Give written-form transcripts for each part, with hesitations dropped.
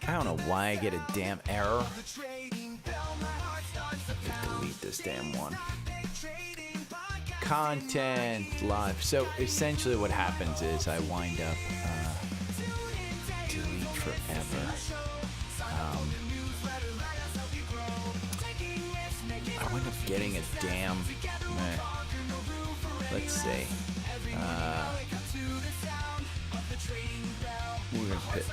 I don't know why I get a damn error. Delete this damn one. Content live. So essentially what happens is I wind up delete forever. I wind up getting a damn let's see. We're gonna pit.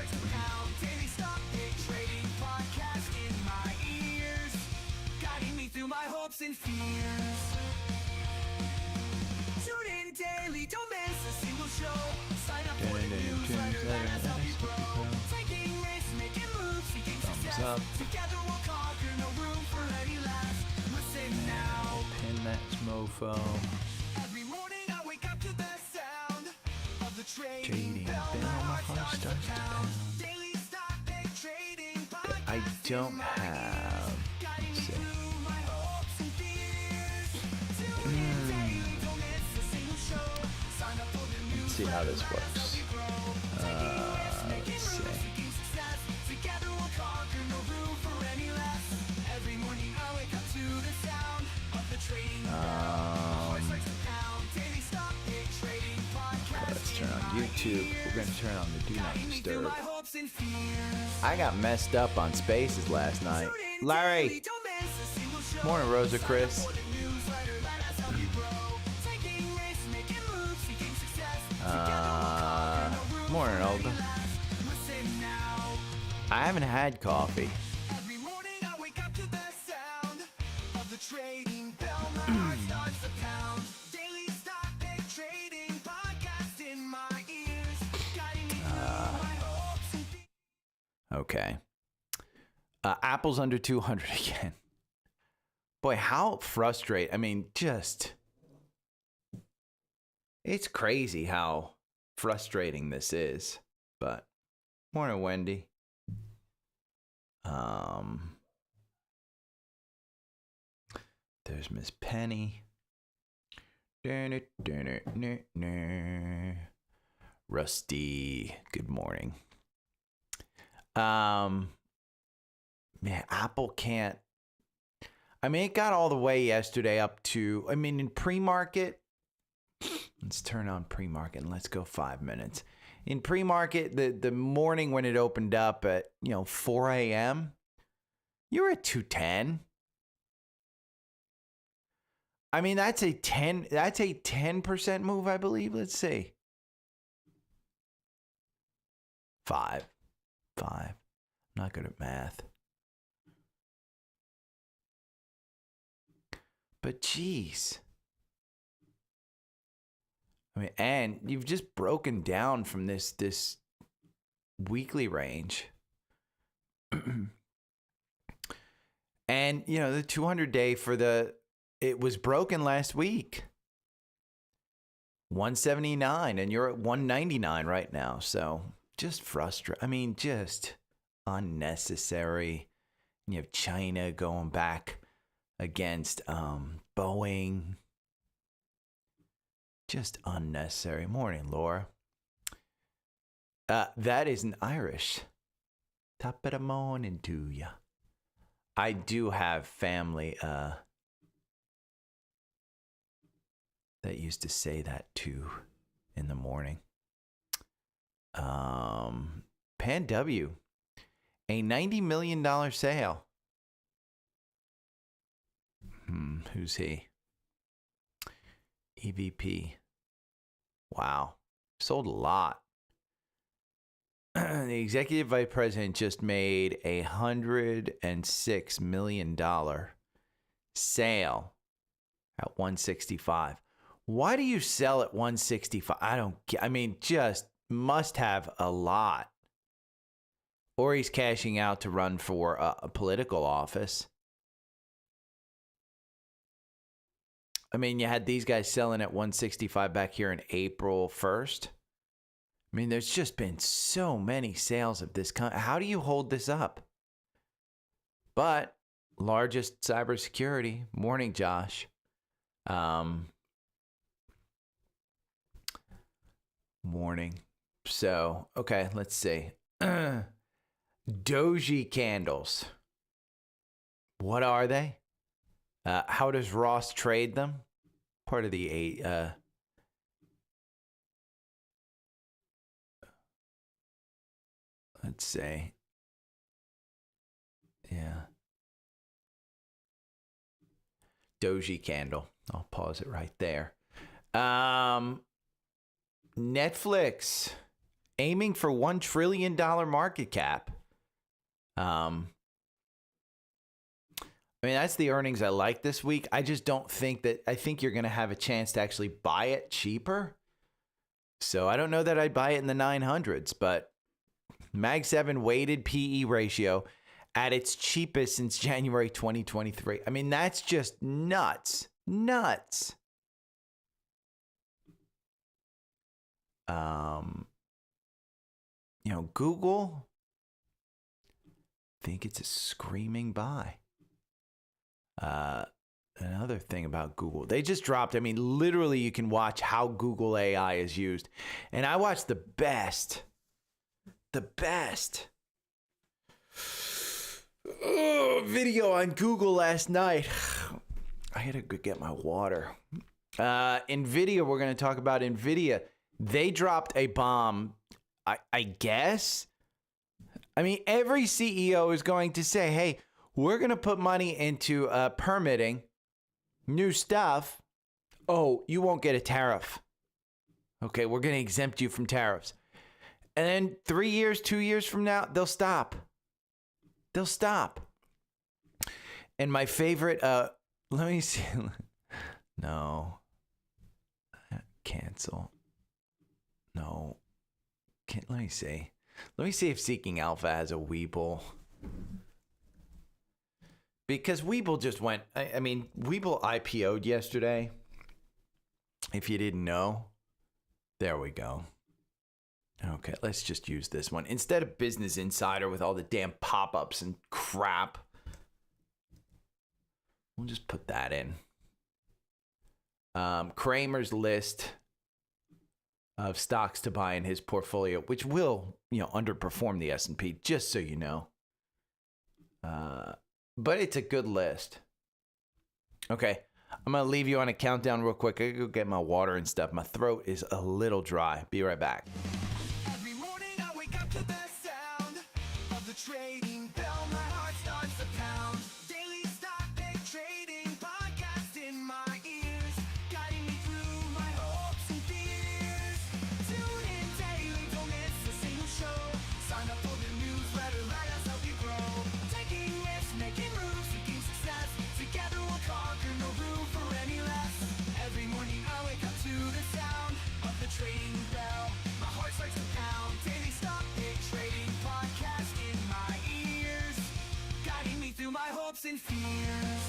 Thumbs up. Pin that mofo. Trading bell, my heart starts to pound. I don't have. Let's see. Let's see how this works. Let's see. Let's turn on YouTube. We're going to turn on the Do Not Disturb. I got messed up on Spaces last night. Larry! Morning, Rosa Chris. Morning, Olga. I haven't had coffee. Okay. Apple's under 200 again. Boy, how frustrating. I mean, just... It's crazy how frustrating this is. But, morning, Wendy. There's Miss Penny. Rusty, good morning. Man, Apple can't. I mean, it got all the way yesterday up to, I mean, in pre-market, let's turn on pre-market and let's go 5 minutes. In pre-market, the morning when it opened up at, 4 a.m., you were at 210. I mean, that's a 10% move, I believe. Let's see. 5. I'm not good at math. But geez. I mean, and you've just broken down from this weekly range. And, the 200-day it was broken last week. 179, and you're at 199 right now. So just frustrating. I mean, just unnecessary. And you have China going back against Boeing. Just unnecessary. Morning, Laura. That is an Irish. Top of the morning to ya. I do have family that used to say that too in the morning. Pan W, a $90 million sale. Who's he? EVP. Wow. Sold a lot. The executive vice president just made a $106 million sale at 165. Why do you sell at 165? I mean, just must have a lot. Or he's cashing out to run for a political office. I mean, you had these guys selling at 165 back here in April 1st. I mean, there's just been so many sales of this kind. How do you hold this up? But largest cybersecurity. Morning, Josh. Morning. So, okay, let's see. Doji candles. What are they? How does Ross trade them? Part of the let's say, yeah, Doji candle. I'll pause it right there. Netflix aiming for $1 trillion market cap. I mean, that's the earnings I like this week. I just don't think that, I think you're going to have a chance to actually buy it cheaper. So I don't know that I'd buy it in the 900s, but Mag 7 weighted PE ratio at its cheapest since January 2023. I mean, that's just nuts. Nuts. You know, Google, I think it's a screaming buy. Another thing about Google, they just dropped, I mean, literally you can watch how Google AI is used. And I watched the best video on Google last night. I had to go get my water. NVIDIA, we're going to talk about NVIDIA. They dropped a bomb, I guess. I mean, every CEO is going to say, hey, we're going to put money into permitting new stuff. Oh, you won't get a tariff. Okay, we're going to exempt you from tariffs. And then 3 years, 2 years from now, they'll stop. They'll stop. And my favorite, let me see. No. Cancel. No. Let me see. Let me see if Seeking Alpha has a Weeble. Because Weeble just went, I mean, Weeble IPO'd yesterday. If you didn't know. There we go. Okay, let's just use this one. Instead of Business Insider with all the damn pop-ups and crap, we'll just put that in. Kramer's list of stocks to buy in his portfolio, which will, underperform the S&P, just so you know. But it's a good list. Okay, I'm going to leave you on a countdown real quick. I gotta go get my water and stuff. My throat is a little dry. Be right back. Every morning I wake up to the sound of the trading bell. My heart starts to pound. Daily stock pick trading podcast in my ears, guiding me through my hopes and fears. Tune in daily, don't miss a single show. Sign up for the newsletter, let us help you grow. Taking risks, making moves, seeking success. Together we'll conquer, no room for any less. Every morning I wake up to the sound of the trading bell. My heart starts to pound. Daily stock pick trading podcast in my ears, guiding me through my hopes and fears.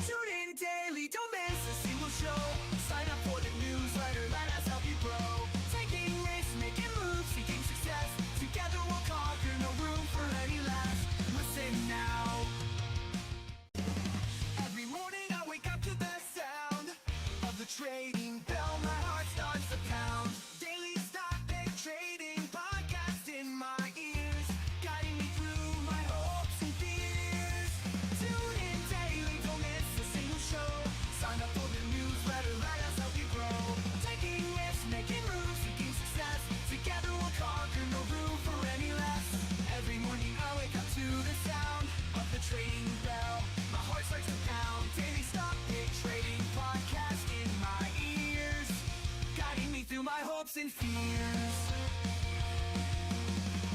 Tune in daily, don't miss a single show. Sign up for the newsletter, let us help you grow. Taking risks, making moves, seeking success. Together we'll conquer, no room for any less. Listen now. Every morning I wake up to the sound of the trading bell. My heart starts to pound. Daily stock pick trading podcast in my ears, guiding me through my hopes and fears. Tune in daily, don't miss a single show. Sign up for the newsletter, let us help you grow. Taking risks, making moves, seeking success. Together we'll conquer, no room for any less. Every morning I wake up to the sound of the trading bell. My heart starts to pound. Daily stock pick trading podcast in my ears, guiding me through my hopes and fears.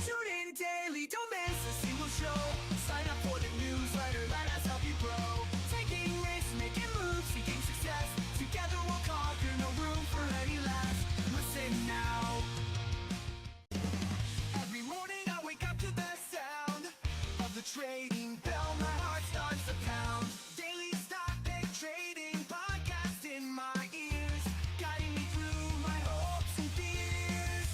Tune in daily, don't miss a single show. Sign up for the newsletter, let us help you grow. Taking risks, making moves, seeking success. Together we'll conquer, no room for any less. Listen now. Every morning I wake up to the sound of the trading bell. My heart starts to pound. Daily stock pick trading podcast in my ears, guiding me through my hopes and fears.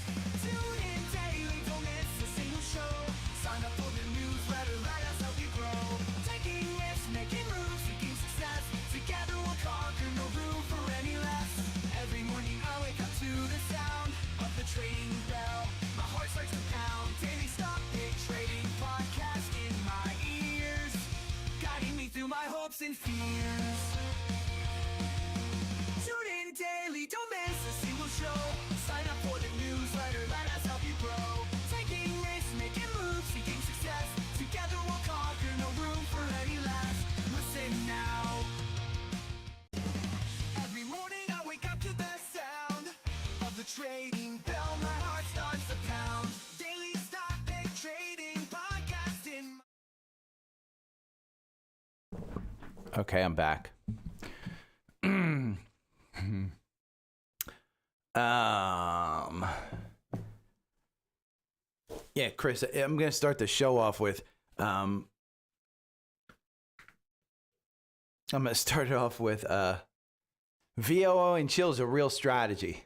Okay, I'm back. Yeah, Chris, I'm going to start the show off with, I'm going to start it off with, VOO and chill is a real strategy.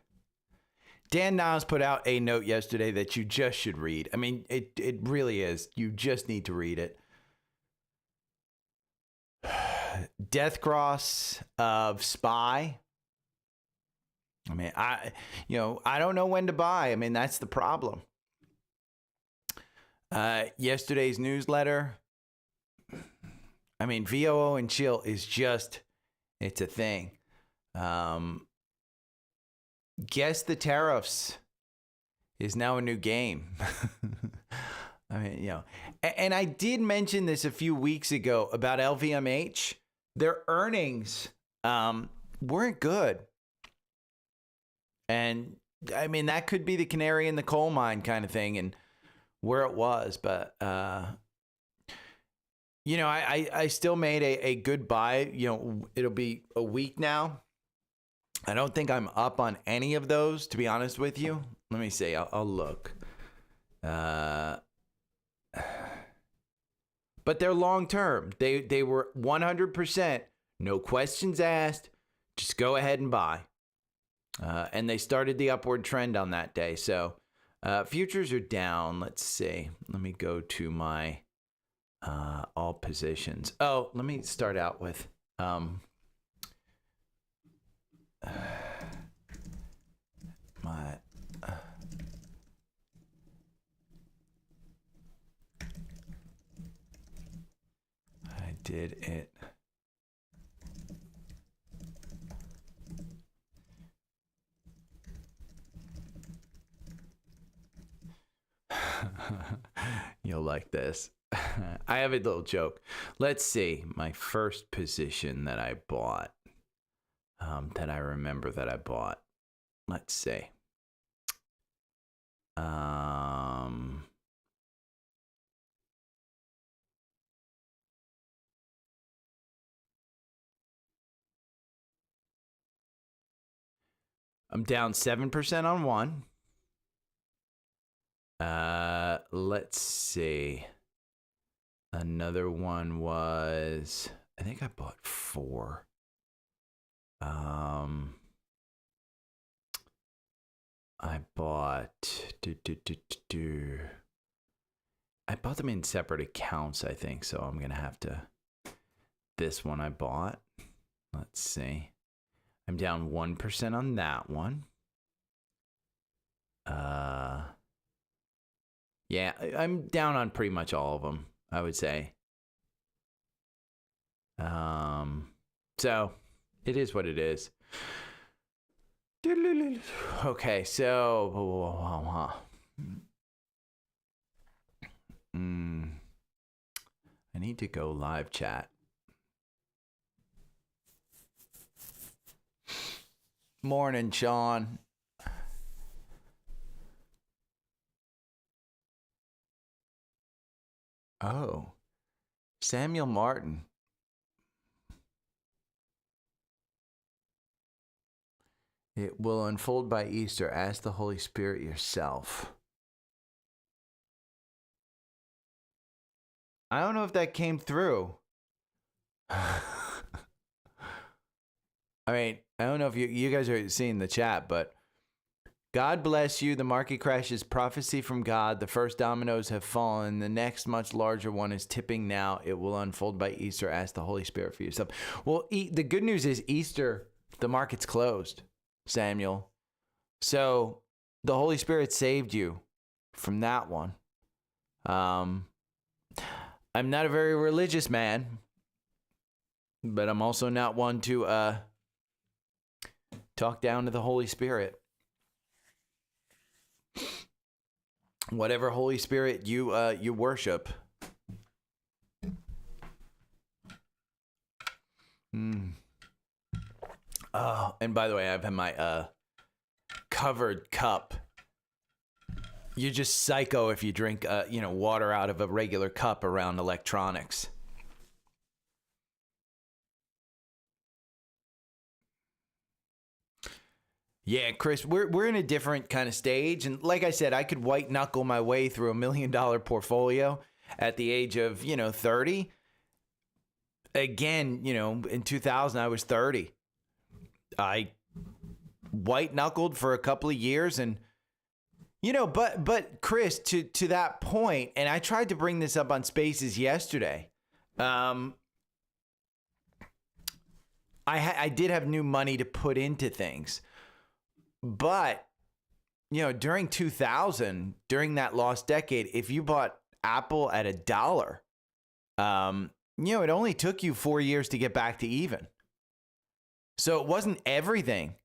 Dan Niles put out a note yesterday that you just should read. I mean, it really is. You just need to read it. Death cross of SPY. I mean, I don't know when to buy. I mean, that's the problem. Yesterday's newsletter. I mean, VOO and chill is just, it's a thing. Guess the tariffs is now a new game. I mean, and I did mention this a few weeks ago about LVMH. Their earnings weren't good. And I mean, that could be the canary in the coal mine kind of thing and where it was. But, I still made a good buy. It'll be a week now. I don't think I'm up on any of those, to be honest with you. Let me see. I'll look. But they're long term. They were 100%, no questions asked. Just go ahead and buy. And they started the upward trend on that day. So futures are down. Let's see. Let me go to my all positions. Oh, let me start out with my I did it. You'll like this. I have a little joke. Let's see. My first position that I bought, that I remember that I bought. Let's see. I'm down 7% on one. Let's see. Another one was, I think I bought 4. I bought I bought them in separate accounts, I think, so I'm gonna have to. This one I bought. Let's see. I'm down 1% on that one. Yeah, I'm down on pretty much all of them, I would say. So it is what it is. Okay, so I need to go live chat. Morning, Sean. Oh, Samuel Martin. It will unfold by Easter. Ask the Holy Spirit yourself. I don't know if that came through. I mean, I don't know if you guys are seeing the chat, but God bless you. The market crash is prophecy from God. The first dominoes have fallen. The next much larger one is tipping now. It will unfold by Easter. Ask the Holy Spirit for yourself. Well, the good news is Easter, the market's closed, Samuel. So the Holy Spirit saved you from that one. I'm not a very religious man, but I'm also not one to talk down to the Holy Spirit. Whatever Holy Spirit you worship. Oh, and by the way, I've had my covered cup. You're just psycho if you drink water out of a regular cup around electronics. Yeah, Chris, we're in a different kind of stage. And like I said, I could white knuckle my way through $1 million portfolio at the age of, 30. Again, in 2000, I was 30. I white knuckled for a couple of years and, but Chris, to that point, and I tried to bring this up on Spaces yesterday. I did have new money to put into things. But, during 2000, during that lost decade, if you bought Apple at $1, it only took you 4 years to get back to even. So it wasn't everything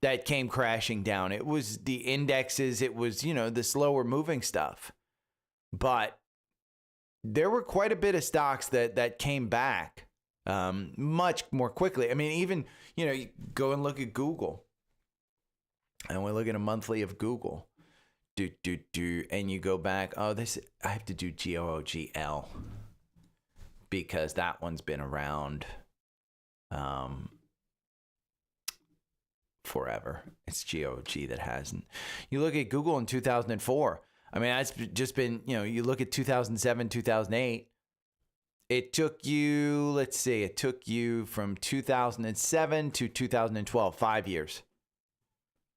that came crashing down. It was the indexes. It was, the slower moving stuff. But there were quite a bit of stocks that came back much more quickly. I mean, even, you go and look at Google. And we look at a monthly of Google. And you go back, I have to do GOGL. Because that one's been around forever. It's GOG that hasn't. You look at Google in 2004. I mean, that's just been, you look at 2007, 2008. It took you, from 2007 to 2012, 5 years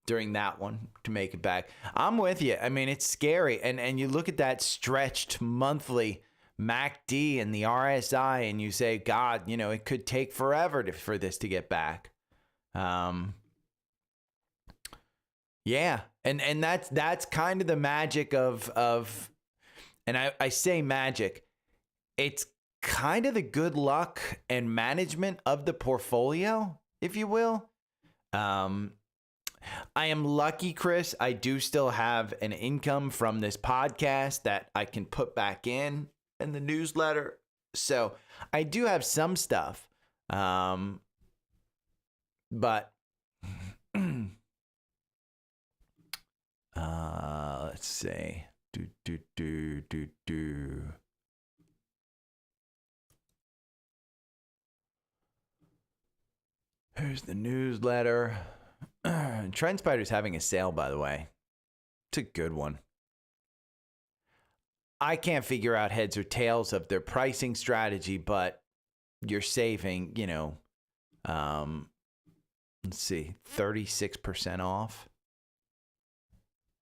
during that one to make it back. I'm with you. I mean, it's scary. And you look at that stretched monthly MACD and the RSI and you say, God, it could take forever for this to get back. Yeah. And that's kind of the magic of and I say magic, it's kind of the good luck and management of the portfolio, if you will. I am lucky, Chris. I do still have an income from this podcast that I can put back in the newsletter. So I do have some stuff. But let's see. Here's the newsletter. Trendspider's having a sale, by the way. It's a good one. I can't figure out heads or tails of their pricing strategy, but you're saving, let's see, 36% off.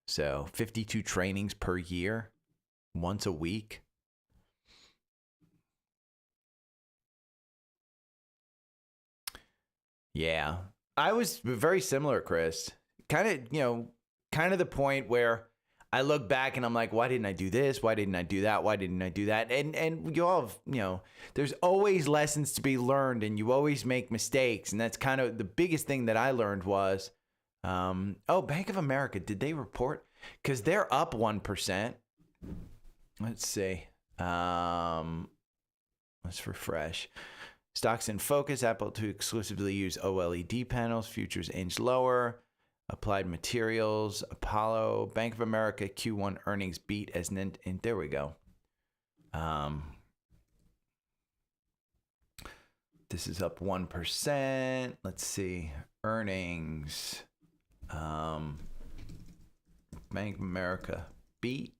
So 52 trainings per year, once a week. Yeah. I was very similar, Chris. Kind of the point where I look back and I'm like, why didn't I do this? Why didn't I do that? Why didn't I do that? And you all have, there's always lessons to be learned and you always make mistakes. And that's kind of the biggest thing that I learned was, Bank of America, did they report? Because they're up 1%. Let's see. Let's refresh. Stocks in focus, Apple to exclusively use OLED panels, futures inch lower, Applied Materials, Apollo, Bank of America, Q1 earnings beat as and there we go. This is up 1%. Let's see, earnings, Bank of America beat.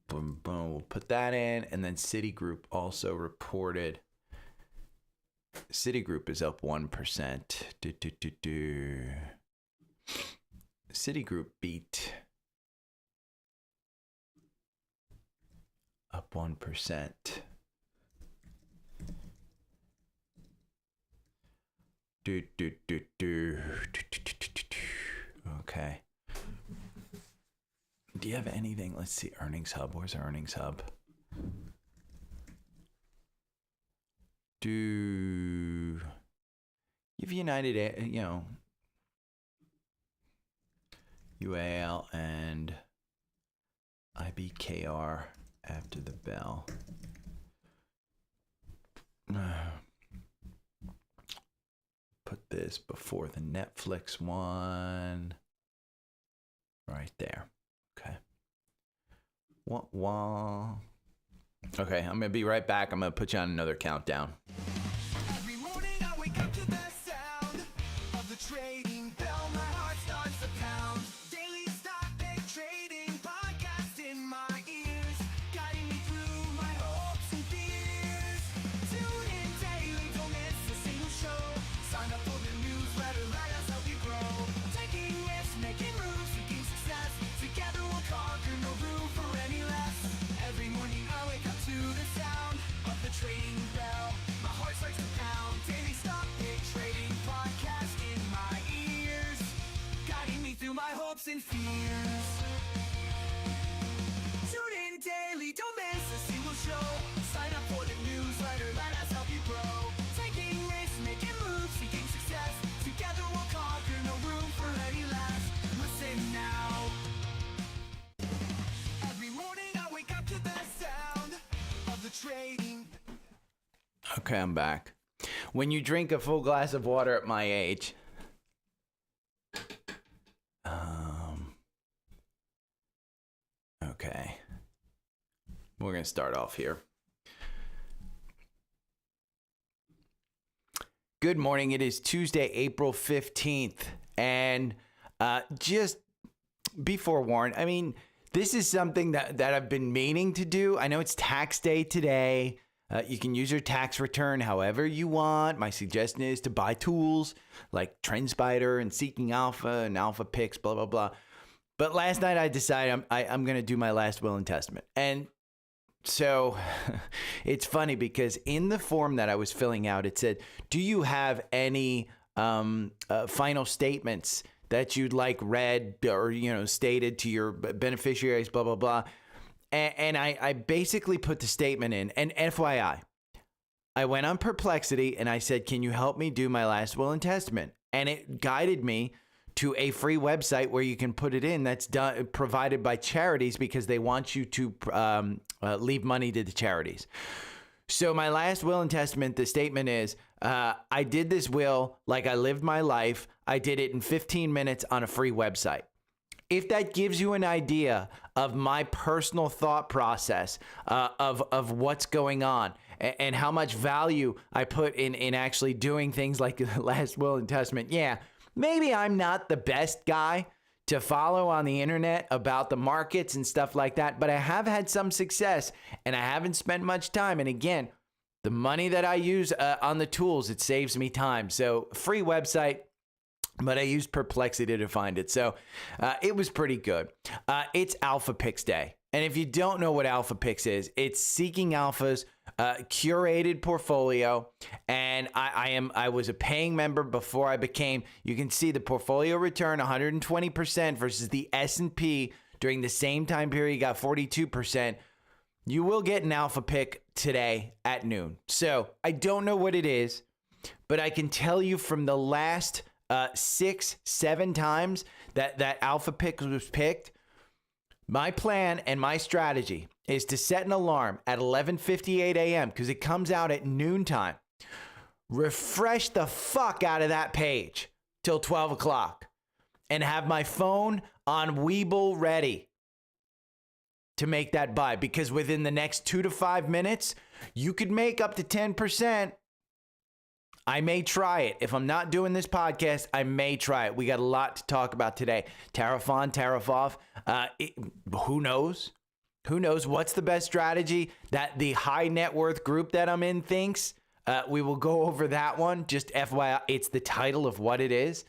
Boom, boom, we'll put that in. And then Citigroup also reported. Citigroup is up 1%. Citigroup beat up 1%. Okay. Do you have anything? Let's see. Earnings Hub. Where's our Earnings Hub? Do you've United, UAL and IBKR after the bell? Put this before the Netflix one. Right there. Okay. Okay, I'm going to be right back. I'm going to put you on another countdown. Every morning I wake up to the sound of the trading doubts and fears. Tune in daily, don't miss a single show. Sign up for the newsletter, let us help you grow. Taking risks, making moves, seeking success. Together we'll conquer, no room for any less. Listen now. Every morning I wake up to the sound of the trading. Okay, I'm back. When you drink a full glass of water at my age, okay, we're gonna start off here. Good morning. It is Tuesday, April 15th, and just be forewarned. I mean, this is something that I've been meaning to do. I know it's tax day today. You can use your tax return however you want. My suggestion is to buy tools like Trendspider and Seeking Alpha and Alpha Picks, blah, blah, blah. But last night I decided I'm going to do my last will and testament. And so it's funny because in the form that I was filling out, it said, do you have any final statements that you'd like read or, stated to your beneficiaries, blah, blah, blah. And I basically put the statement in. And FYI, I went on Perplexity and I said, can you help me do my last will and testament? And it guided me to a free website where you can put it in that's provided by charities because they want you to leave money to the charities. So my last will and testament, the statement is, I did this will like I lived my life. I did it in 15 minutes on a free website. If that gives you an idea of my personal thought process of what's going on and how much value I put in actually doing things like the last will and testament, yeah, maybe I'm not the best guy to follow on the internet about the markets and stuff like that, but I have had some success and I haven't spent much time. And again, the money that I use on the tools, it saves me time. So free website. But I used Perplexity to find it. So it was pretty good. It's Alpha Picks Day. And if you don't know what Alpha Picks is, it's Seeking Alpha's curated portfolio. And I was a paying member before I became, you can see the portfolio return 120% versus the S&P during the same time period got 42%. You will get an Alpha Pick today at noon. So I don't know what it is, but I can tell you from the last 6-7 times that Alpha Pick was picked, my plan and my strategy is to set an alarm at 11:58 a.m. because it comes out at noontime. Refresh the fuck out of that page till 12 o'clock and have my phone on Webull ready to make that buy, because within the next 2 to 5 minutes, you could make up to 10%. I may try it. If I'm not doing this podcast, I may try it. We got a lot to talk about today. Tariff on, tariff off. Who knows? Who knows what's the best strategy that the high net worth group that I'm in thinks? We will go over that one. Just FYI, it's the title of what it is.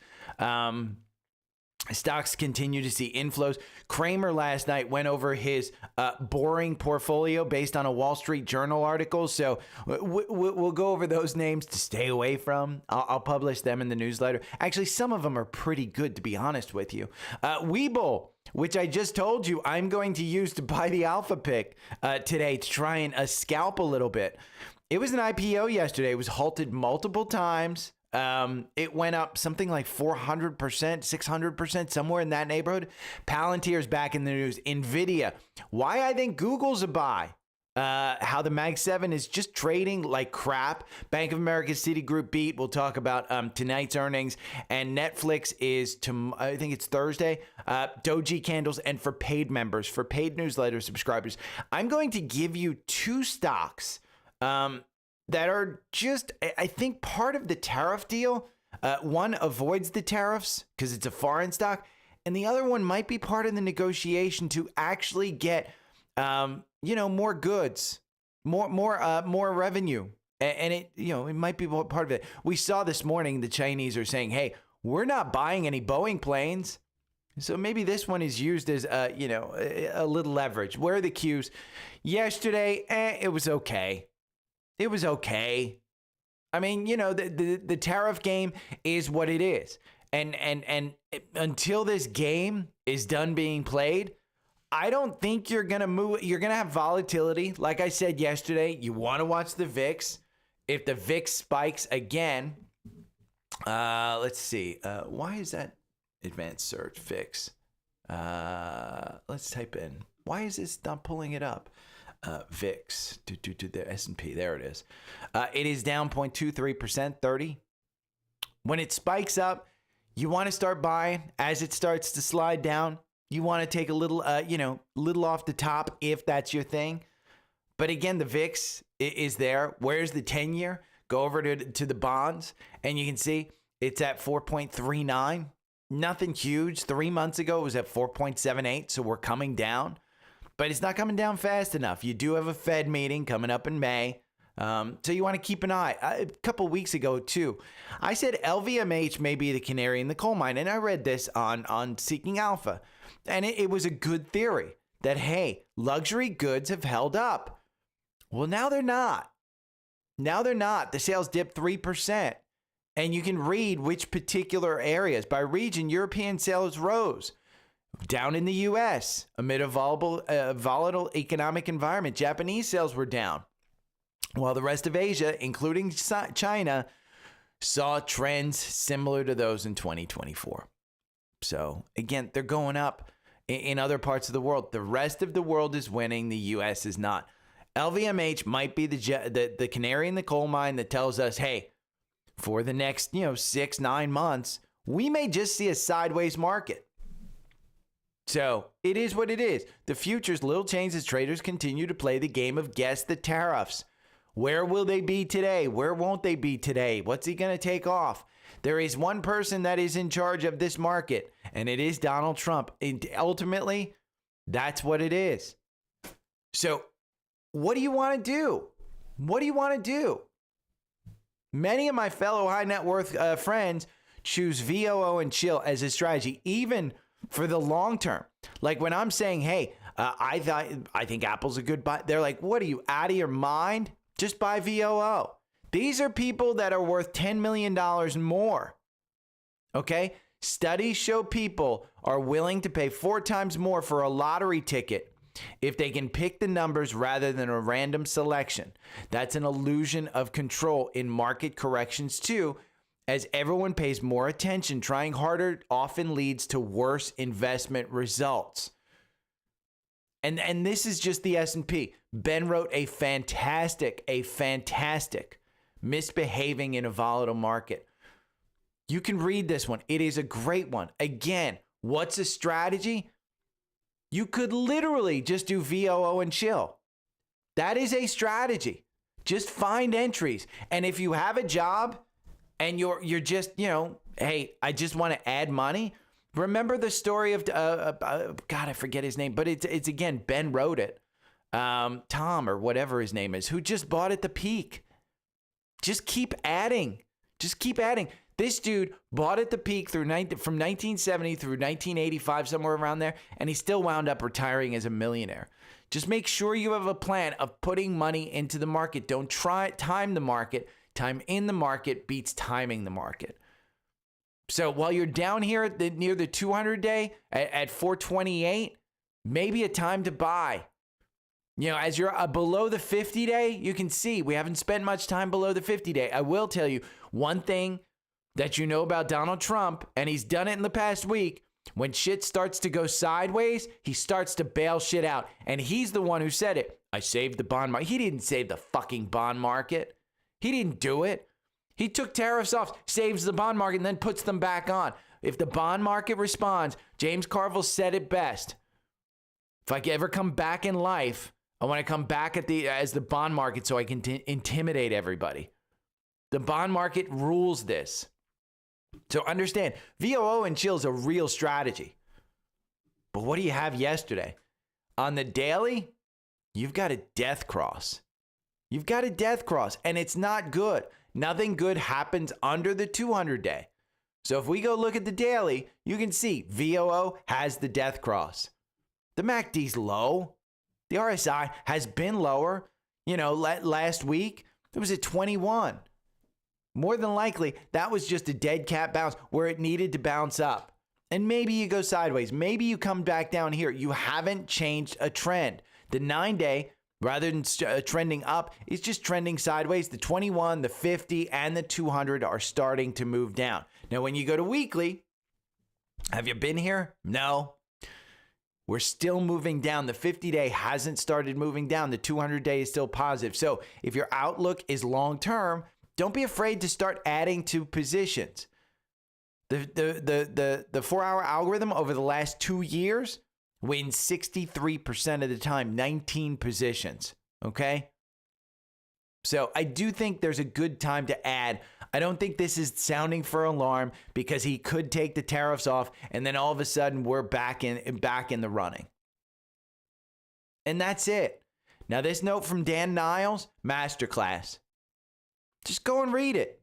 Stocks continue to see inflows. Kramer last night went over his boring portfolio based on a Wall Street Journal article. So we'll go over those names to stay away from. I'll publish them in the newsletter. Actually, some of them are pretty good, to be honest with you. Webull, which I just told you I'm going to use to buy the Alpha Pick today to try and scalp a little bit. It was an IPO yesterday. It was halted multiple times. It went up something like 400%, 600%, somewhere in that neighborhood. Palantir's back in the news. Nvidia. Why I think Google's a buy. How the Mag 7 is just trading like crap. Bank of America, Citigroup beat. We'll talk about tonight's earnings. And Netflix is, I think it's Thursday. Doji candles. And for paid members, for paid newsletter subscribers, I'm going to give you 2 stocks that are just, I think, part of the tariff deal. One avoids the tariffs because it's a foreign stock, and the other one might be part of the negotiation to actually get, more goods, more revenue, and it, it might be part of it. We saw this morning the Chinese are saying, "Hey, we're not buying any Boeing planes." So maybe this one is used as, a little leverage. Where are the Qs? Yesterday, it was okay. It was okay. I mean, the tariff game is what it is. And until this game is done being played, I don't think you're going to move. You're going to have volatility. Like I said yesterday, you want to watch the VIX. If the VIX spikes again, let's see. Why is that advanced search VIX? Let's type in. Why is this not pulling it up? VIX, the S&P, there it is. It is down 0.23%, 30. When it spikes up, you want to start buying. As it starts to slide down, you want to take a little, little off the top if that's your thing. But again, the VIX is there. Where's the 10-year? Go over to the bonds, and you can see it's at 4.39. Nothing huge. 3 months ago, it was at 4.78, so we're coming down. But it's not coming down fast enough. You do have a Fed meeting coming up in May. So you want to keep an eye. A couple weeks ago, too, I said LVMH may be the canary in the coal mine. And I read this on Seeking Alpha. And it was a good theory that, hey, luxury goods have held up. Well, now they're not. Now they're not. The sales dipped 3%. And you can read which particular areas. By region, European sales rose. Down in the U.S., amid a volatile economic environment, Japanese sales were down, while the rest of Asia, including China, saw trends similar to those in 2024. So, again, they're going up in other parts of the world. The rest of the world is winning. The U.S. is not. LVMH might be the canary in the coal mine that tells us, hey, for the next 6-9 months, we may just see a sideways market. So it is what it is. The future's little change as traders continue to play the game of guess the tariffs. Where will they be today? Where won't they be today? What's he going to take off? There is one person that is in charge of this market, and it is Donald Trump. And ultimately, that's what it is. So what do you want to do? What do you want to do? Many of my fellow high net worth friends choose VOO and chill as a strategy, even for the long term. Like when I'm saying, hey, I think Apple's a good buy. They're like, what are you, out of your mind? Just buy VOO. These are people that are worth $10 million more. Okay? Studies show people are willing to pay 4 times more for a lottery ticket if they can pick the numbers rather than a random selection. That's an illusion of control in market corrections too. As everyone pays more attention, trying harder often leads to worse investment results. And this is just the S&P. Ben wrote a fantastic misbehaving in a volatile market. You can read this one. It is a great one. Again, what's a strategy? You could literally just do VOO and chill. That is a strategy. Just find entries. And if you have a job, and you're just, hey, I just want to add money. Remember the story of, God, I forget his name, but it's again, Ben wrote it. Tom or whatever his name is, who just bought at the peak. Just keep adding. This dude bought at the peak from 1970 through 1985, somewhere around there, and he still wound up retiring as a millionaire. Just make sure you have a plan of putting money into the market. Don't time the market. Time in the market beats timing the market. So while you're down here near the 200-day at 428, maybe a time to buy. As you're below the 50-day, you can see we haven't spent much time below the 50-day. I will tell you one thing that you know about Donald Trump, and he's done it in the past week. When shit starts to go sideways, he starts to bail shit out. And he's the one who said it. I saved the bond market. He didn't save the fucking bond market. He didn't do it. He took tariffs off, saves the bond market, and then puts them back on. If the bond market responds, James Carville said it best. If I ever come back in life, I want to come back as the bond market so I can intimidate everybody. The bond market rules this. So understand, VOO and chill is a real strategy. But what do you have yesterday? On the daily, you've got a death cross. You've got a death cross, and it's not good. Nothing good happens under the 200-day. So if we go look at the daily, you can see VOO has the death cross. The MACD's low. The RSI has been lower. Last week, it was at 21. More than likely, that was just a dead cat bounce where it needed to bounce up. And maybe you go sideways. Maybe you come back down here. You haven't changed a trend. The 9-day, rather than trending up, is just trending sideways. The 21, the 50, and the 200 are starting to move down. Now, when you go to weekly, have you been here? No. We're still moving down. The 50-day hasn't started moving down. The 200-day is still positive. So if your outlook is long-term, don't be afraid to start adding to positions. The 4-hour algorithm over the last 2 years wins 63% of the time, 19 positions, okay? So I do think there's a good time to add. I don't think this is sounding for alarm because he could take the tariffs off and then all of a sudden we're back in the running. And that's it. Now this note from Dan Niles, masterclass. Just go and read it.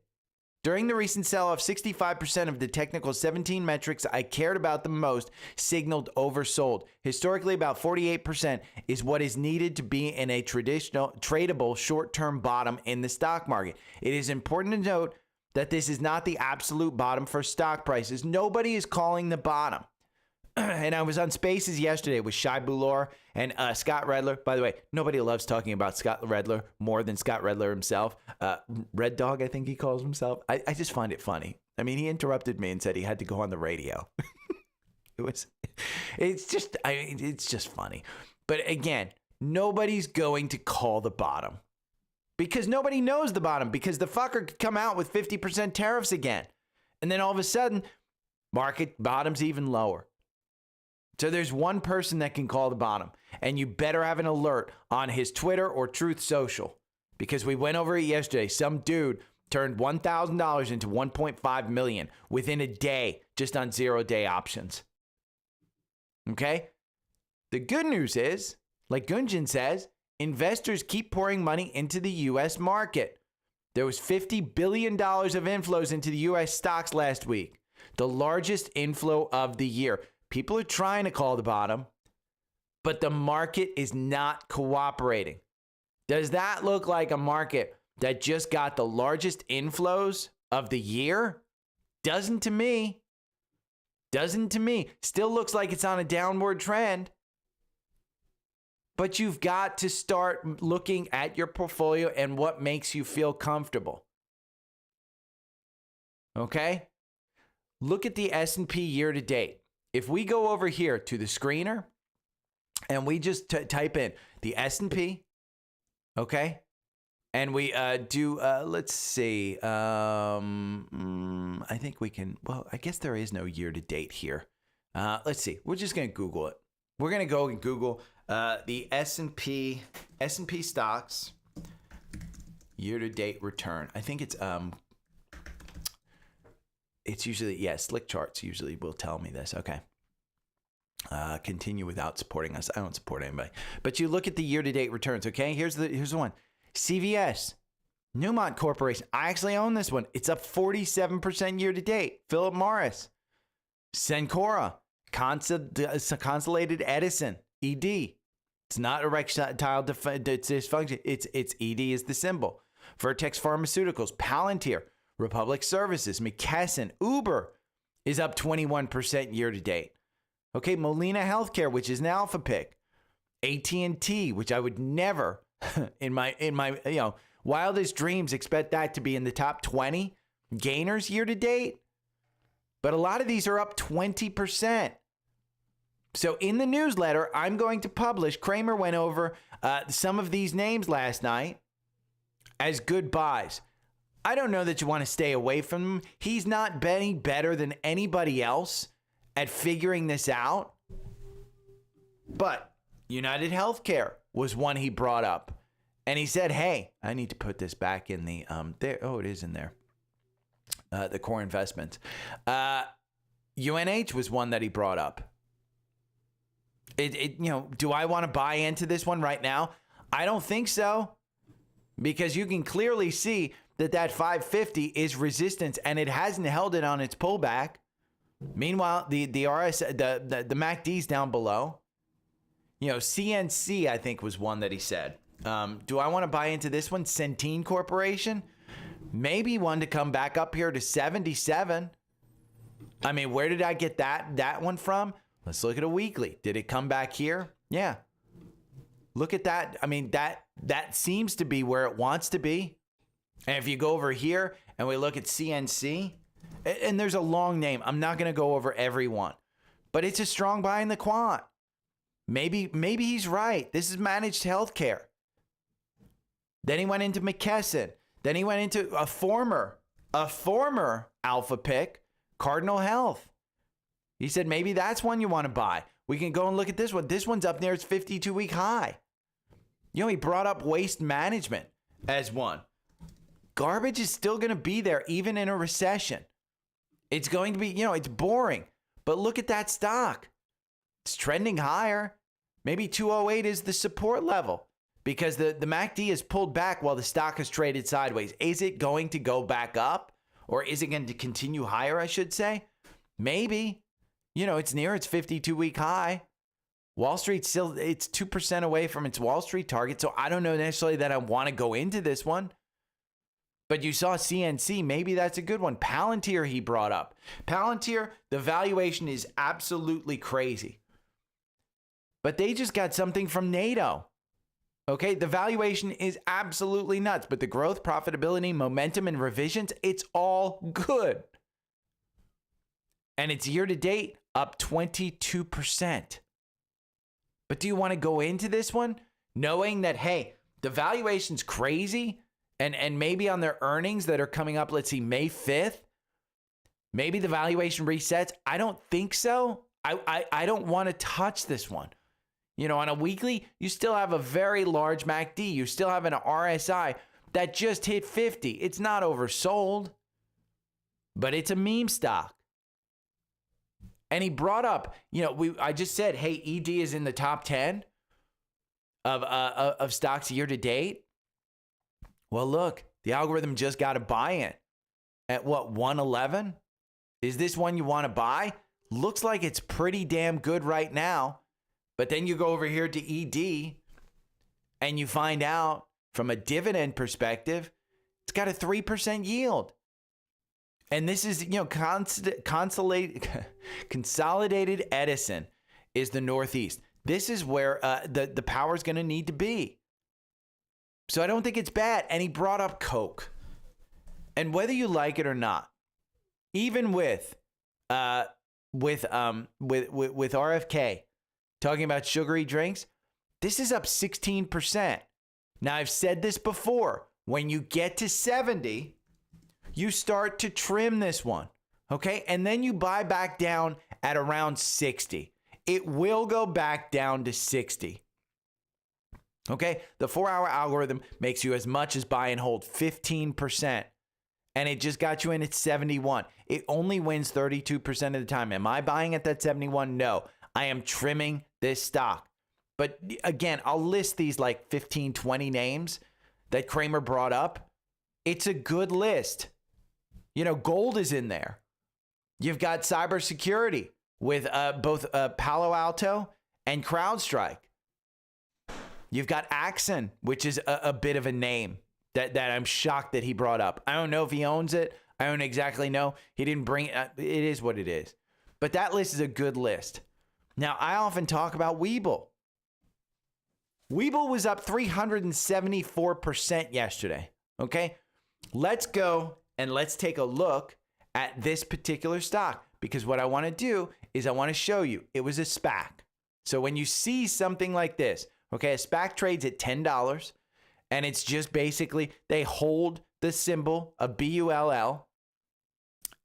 During the recent sell-off, 65% of the technical 17 metrics I cared about the most signaled oversold. Historically, about 48% is what is needed to be in a traditional tradable short-term bottom in the stock market. It is important to note that this is not the absolute bottom for stock prices. Nobody is calling the bottom. And I was on Spaces yesterday with Shai Bulor and Scott Redler. By the way, nobody loves talking about Scott Redler more than Scott Redler himself. Red Dog, I think he calls himself. I just find it funny. I mean, he interrupted me and said he had to go on the radio. It's just funny. But again, nobody's going to call the bottom because nobody knows the bottom because the fucker could come out with 50% tariffs again. And then all of a sudden, market bottom's even lower. So there's one person that can call the bottom, and you better have an alert on his Twitter or Truth Social, because we went over it yesterday. Some dude turned $1,000 into $1.5 million within a day just on 0-day options. Okay? The good news is, like Gunjan says, investors keep pouring money into the U.S. market. There was $50 billion of inflows into the U.S. stocks last week, the largest inflow of the year. People are trying to call the bottom, but the market is not cooperating. Does that look like a market that just got the largest inflows of the year? Doesn't to me. Doesn't to me. Still looks like it's on a downward trend. But you've got to start looking at your portfolio and what makes you feel comfortable. Okay? Look at the S&P year to date. If we go over here to the screener and we just type in the S&P, okay, and we let's see, I think we can, well, I guess there is no year to date here. Let's see, we're just going to Google it. We're going to go and Google the S&P stocks year to date return. I think it's usually, Slick Charts usually will tell me this. Okay. Continue without supporting us. I don't support anybody. But you look at the year-to-date returns, okay? Here's the one. CVS, Newmont Corporation. I actually own this one. It's up 47% year-to-date. Philip Morris, Cencora, Consolidated Edison, ED. It's not erectile dysfunction. It's ED is the symbol. Vertex Pharmaceuticals, Palantir, Republic Services, McKesson, Uber is up 21% year to date. Okay, Molina Healthcare, which is an alpha pick. AT&T, which I would never in my wildest dreams expect that to be in the top 20 gainers year to date. But a lot of these are up 20%. So in the newsletter, I'm going to publish, Kramer went over some of these names last night as good buys. I don't know that you want to stay away from him. He's not any better than anybody else at figuring this out. But United Healthcare was one he brought up. And he said, hey, I need to put this back in the, there. Oh, it is in there. The core investments. UNH was one that he brought up. Do I want to buy into this one right now? I don't think so. Because you can clearly see that 550 is resistance and it hasn't held it on its pullback. Meanwhile, the RS, the MACD's down below. CNC, I think, was one that he said. Do I want to buy into this one? Centene Corporation? Maybe one to come back up here to 77. I mean, where did I get that one from? Let's look at a weekly. Did it come back here? Yeah. Look at that. I mean, that seems to be where it wants to be. And if you go over here and we look at CNC, and there's a long name. I'm not going to go over every one, but it's a strong buy in the quant. Maybe he's right. This is managed healthcare. Then he went into McKesson. Then he went into a former alpha pick, Cardinal Health. He said maybe that's one you want to buy. We can go and look at this one. This one's up near its 52-week high. You know, he brought up Waste Management as one. Garbage is still going to be there even in a recession. It's going to be, you know, it's boring. But look at that stock. It's trending higher. Maybe 208 is the support level because the MACD has pulled back while the stock has traded sideways. Is it going to go back up, or is it going to continue higher, I should say? Maybe. You know, it's near its 52-week high. Wall Street still, it's 2% away from its Wall Street target. So I don't know necessarily that I want to go into this one. But you saw CNC, maybe that's a good one. Palantir he brought up. Palantir, the valuation is absolutely crazy. But they just got something from NATO. Okay, the valuation is absolutely nuts. But the growth, profitability, momentum, and revisions, it's all good. And it's year to date up 22%. But do you want to go into this one knowing that, hey, the valuation's crazy? And maybe on their earnings that are coming up, let's see, May 5th, maybe the valuation resets. I don't think so. I don't want to touch this one. You know, on a weekly, you still have a very large MACD. You still have an RSI that just hit 50. It's not oversold, but it's a meme stock. And he brought up, you know, I just said, hey, ED is in the top 10 of stocks year to date. Well, look, the algorithm just got a buy-in at what, 111? Is this one you want to buy? Looks like it's pretty damn good right now. But then you go over here to ED and you find out from a dividend perspective, it's got a 3% yield. And this is, you know, Consolidated Edison is the Northeast. This is where the power is going to need to be. So I don't think it's bad. And he brought up Coke. And whether you like it or not, even with RFK talking about sugary drinks, this is up 16%. Now I've said this before. When you get to 70, you start to trim this one. Okay? And then you buy back down at around 60. It will go back down to 60. Okay, the 4-hour algorithm makes you as much as buy and hold 15%, and it just got you in at 71. It only wins 32% of the time. Am I buying at that 71? No, I am trimming this stock. But again, I'll list these like 15, 20 names that Kramer brought up. It's a good list. You know, gold is in there. You've got cybersecurity with both Palo Alto and CrowdStrike. You've got Axon, which is a bit of a name that I'm shocked that he brought up. I don't know if he owns it. I don't exactly know. He didn't bring it. It is what it is. But that list is a good list. Now, I often talk about Webull. Webull was up 374% yesterday. Okay? Let's go and let's take a look at this particular stock, because what I want to do is I want to show you it was a SPAC. So when you see something like this, okay, a SPAC trades at $10, and it's just basically they hold the symbol of BULL,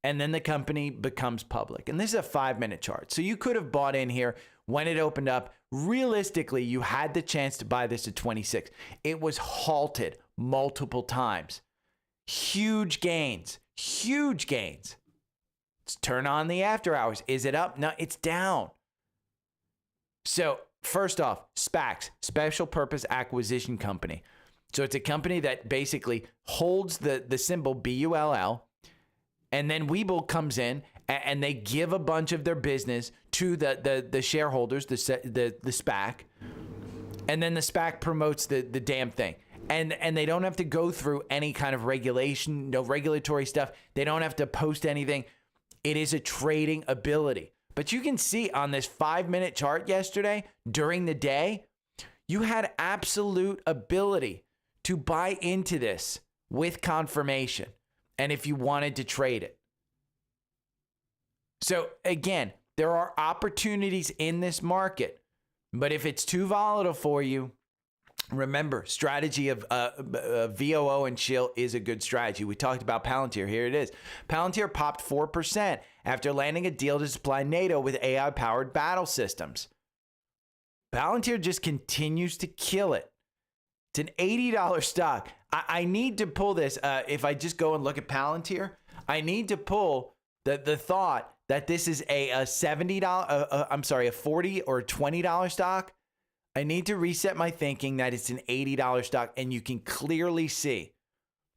and then the company becomes public. And this is a 5-minute chart. So you could have bought in here when it opened up. Realistically, you had the chance to buy this at 26. It was halted multiple times. Huge gains, huge gains. Let's turn on the after hours. Is it up? No, it's down. So first off, SPACs, Special Purpose Acquisition Company. So it's a company that basically holds the symbol BULL, and then Webull comes in and they give a bunch of their business to the shareholders, the SPAC, and then the SPAC promotes the damn thing. And they don't have to go through any kind of regulation, no regulatory stuff. They don't have to post anything. It is a trading ability. But you can see on this 5-minute chart yesterday, during the day, you had absolute ability to buy into this with confirmation. And if you wanted to trade it. So again, there are opportunities in this market. But if it's too volatile for you, remember, strategy of VOO and chill is a good strategy. We talked about Palantir. Here it is. Palantir popped 4% after landing a deal to supply NATO with AI-powered battle systems. Palantir just continues to kill it. It's an $80 stock. I need to pull this. If I just go and look at Palantir, I need to pull the thought that this is a $70, a $40 or $20 stock. I need to reset my thinking that it's an $80 stock, and you can clearly see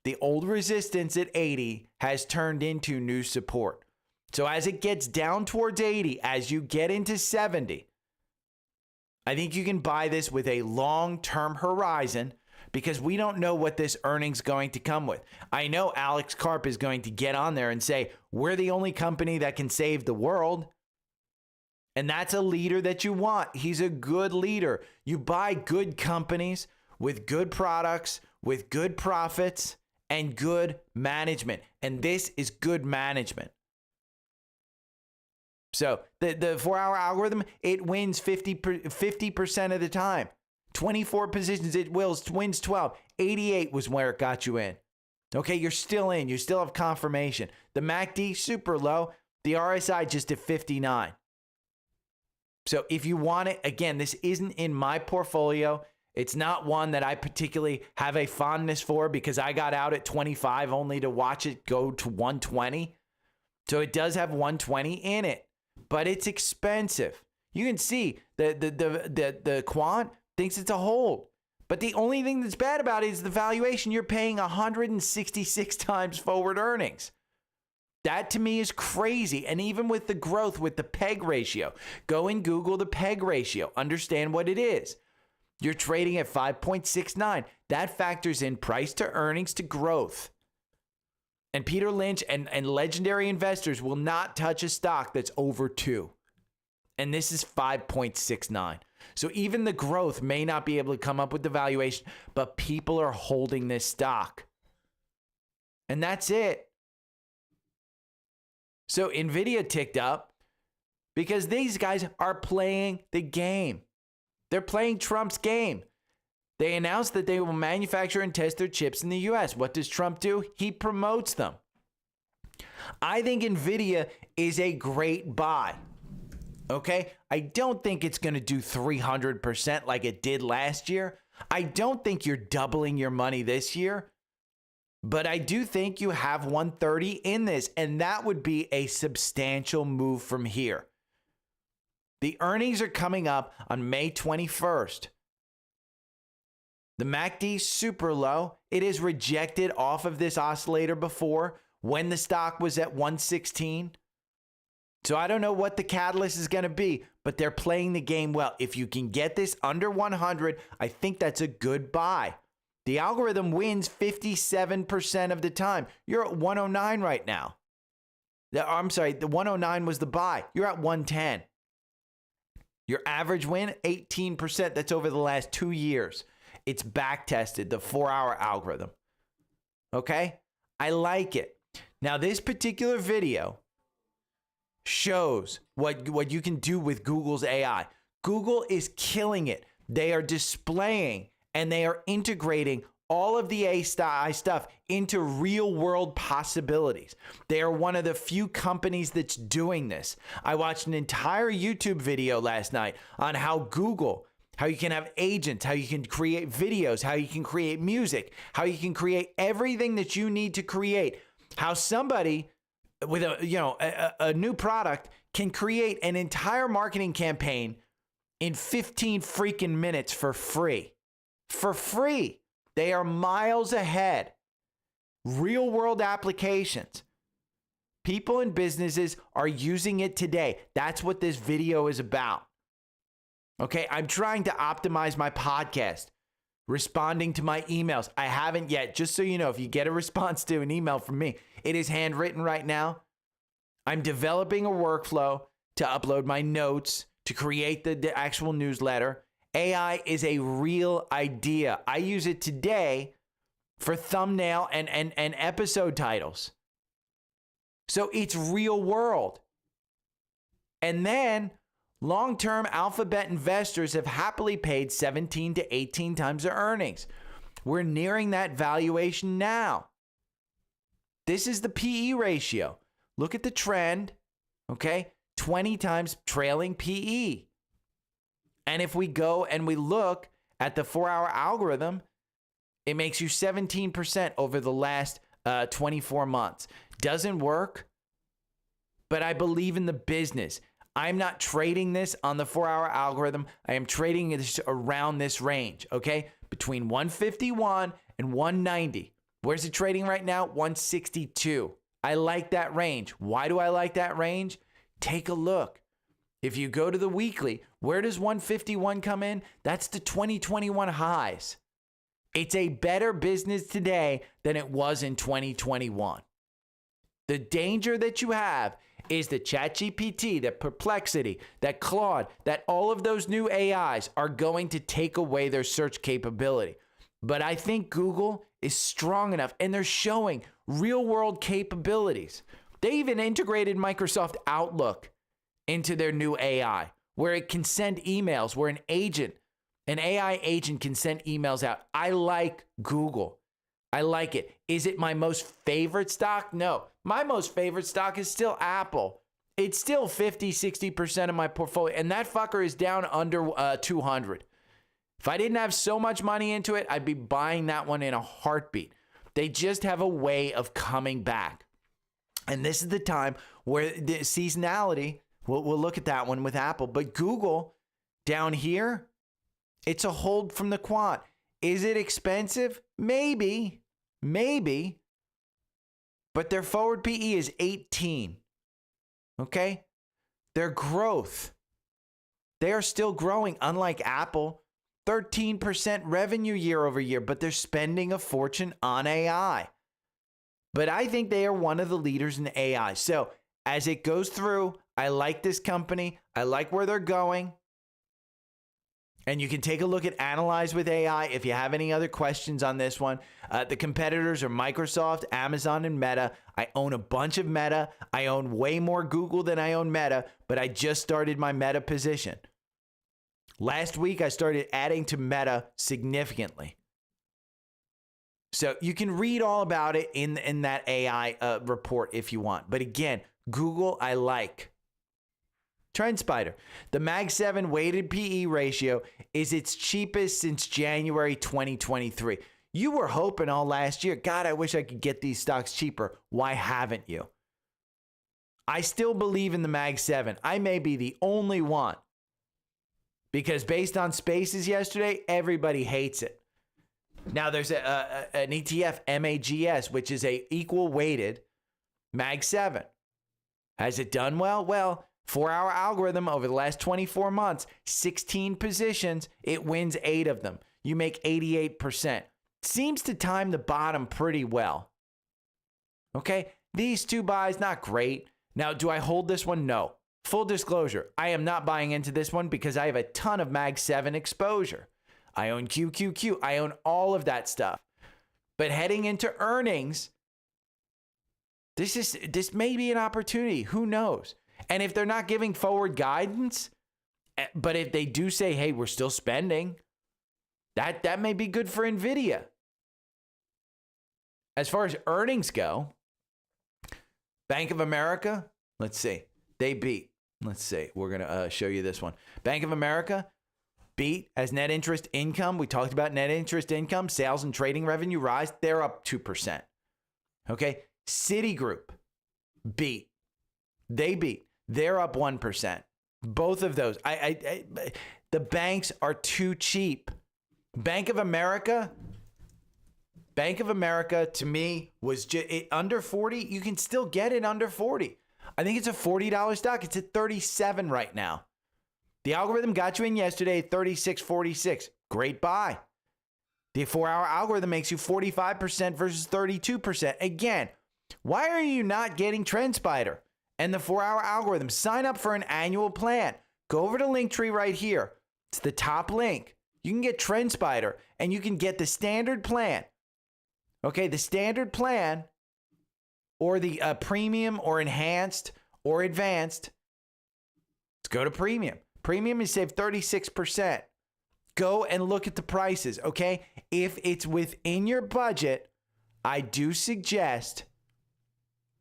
the old resistance at 80 has turned into new support. So as it gets down towards 80, as you get into 70, I think you can buy this with a long-term horizon because we don't know what this earnings going to come with. I know Alex Karp is going to get on there and say, we're the only company that can save the world. And that's a leader that you want. He's a good leader. You buy good companies with good products, with good profits, and good management. And this is good management. So the 4-hour algorithm, it wins 50% of the time. 24 positions, it wins 12. 88 was where it got you in. Okay, you're still in. You still have confirmation. The MACD, super low. The RSI just at 59. So if you want it, again, this isn't in my portfolio. It's not one that I particularly have a fondness for because I got out at 25 only to watch it go to 120. So it does have 120 in it, but it's expensive. You can see the quant thinks it's a hold. But the only thing that's bad about it is the valuation. You're paying 166 times forward earnings. That to me is crazy. And even with the growth, with the PEG ratio, go and Google the PEG ratio. Understand what it is. You're trading at 5.69. That factors in price to earnings to growth. And Peter Lynch and legendary investors will not touch a stock that's over 2. And this is 5.69. So even the growth may not be able to come up with the valuation, but people are holding this stock. And that's it. So NVIDIA ticked up because these guys are playing the game. They're playing Trump's game. They announced that they will manufacture and test their chips in the US. What does Trump do? He promotes them. I think NVIDIA is a great buy. Okay? I don't think it's going to do 300% like it did last year. I don't think you're doubling your money this year. But I do think you have 130 in this, and that would be a substantial move from here. The earnings are coming up on May 21st. The MACD super low. It is rejected off of this oscillator before when the stock was at 116. So I don't know what the catalyst is going to be, but they're playing the game well. If you can get this under 100, I think that's a good buy. The algorithm wins 57% of the time. You're at 109 right now. I'm sorry, the 109 was the buy. You're at 110. Your average win, 18%. That's over the last 2 years. It's back tested, the 4-hour algorithm. Okay? I like it. Now, this particular video shows what you can do with Google's AI. Google is killing it. They are displaying and they are integrating all of the AI stuff into real world possibilities. They are one of the few companies that's doing this. I watched an entire YouTube video last night on how Google, how you can have agents, how you can create videos, how you can create music, how you can create everything that you need to create, how somebody with a new product can create an entire marketing campaign in 15 freaking minutes for free. For free. They are miles ahead. Real world applications. People and businesses are using it today. That's what this video is about. Okay, I'm trying to optimize my podcast, responding to my emails. I haven't yet. Just so you know, if you get a response to an email from me, it is handwritten right now. I'm developing a workflow to upload my notes, to create the actual newsletter. AI is a real idea. I use it today for thumbnail and episode titles. So it's real world. And then long-term alphabet investors have happily paid 17 to 18 times their earnings. We're nearing that valuation now. This is the PE ratio. Look at the trend, okay? 20 times trailing PE. And if we go and we look at the 4-hour algorithm, it makes you 17% over the last 24 months. Doesn't work, but I believe in the business. I'm not trading this on the 4-hour algorithm. I am trading this around this range, okay? Between 151 and 190. Where's it trading right now? 162. I like that range. Why do I like that range? Take a look. If you go to the weekly, where does 151 come in? That's the 2021 highs. It's a better business today than it was in 2021. The danger that you have is that ChatGPT, that Perplexity, that Claude, that all of those new AIs are going to take away their search capability. But I think Google is strong enough, and they're showing real world capabilities. They even integrated Microsoft Outlook into their new AI, where it can send emails, where an AI agent can send emails out. I like Google. I like it. Is it my most favorite stock? No. My most favorite stock is still Apple. It's still 50, 60% of my portfolio, and that fucker is down under 200. If I didn't have so much money into it, I'd be buying that one in a heartbeat. They just have a way of coming back. And this is the time where the seasonality, we'll look at that one with Apple. But Google, down here, it's a hold from the quant. Is it expensive? Maybe. But their forward PE is 18. Okay? Their growth, they are still growing, unlike Apple. 13% revenue year over year, but they're spending a fortune on AI. But I think they are one of the leaders in AI. So as it goes through, I like this company. I like where they're going. And you can take a look at Analyze with AI if you have any other questions on this one. The competitors are Microsoft, Amazon, and Meta. I own a bunch of Meta. I own way more Google than I own Meta, but I just started my Meta position. Last week, I started adding to Meta significantly. So you can read all about it in that AI report if you want. But again, Google, I like. Trendspider. The Mag 7 weighted PE ratio is its cheapest since January 2023. You were hoping all last year, God, I wish I could get these stocks cheaper. Why haven't you? I still believe in the Mag 7. I may be the only one. Because based on spaces yesterday, everybody hates it. Now there's an ETF, MAGS, which is a equal weighted Mag 7. Has it done well? Well, 4-hour algorithm over the last 24 months, 16 positions, it wins 8 of them. You make 88%. Seems to time the bottom pretty well. Okay, these two buys, not great. Now, do I hold this one? No. Full disclosure, I am not buying into this one because I have a ton of Mag 7 exposure. I own QQQ. I own all of that stuff. But heading into earnings, this may be an opportunity. Who knows? And if they're not giving forward guidance, but if they do say, hey, we're still spending, that may be good for NVIDIA. As far as earnings go, Bank of America, let's see, they beat. Let's see, we're going to show you this one. Bank of America beat as net interest income. We talked about net interest income, sales and trading revenue rise. They're up 2%. Okay, Citigroup beat. They beat. They're up 1%. Both of those. The banks are too cheap. Bank of America to me was just under 40. You can still get it under 40. I think it's a $40 stock. It's at 37 right now. The algorithm got you in yesterday at 36.46. Great buy. The 4-hour algorithm makes you 45% versus 32%. Again, why are you not getting Trendspider? and the 4-hour algorithm. Sign up for an annual plan. Go over to Linktree right here. It's the top link. You can get Trendspider, and you can get the standard plan. Okay, the standard plan, or the premium or enhanced or advanced. Let's go to premium. Premium is save 36%. Go and look at the prices, okay? If it's within your budget, I do suggest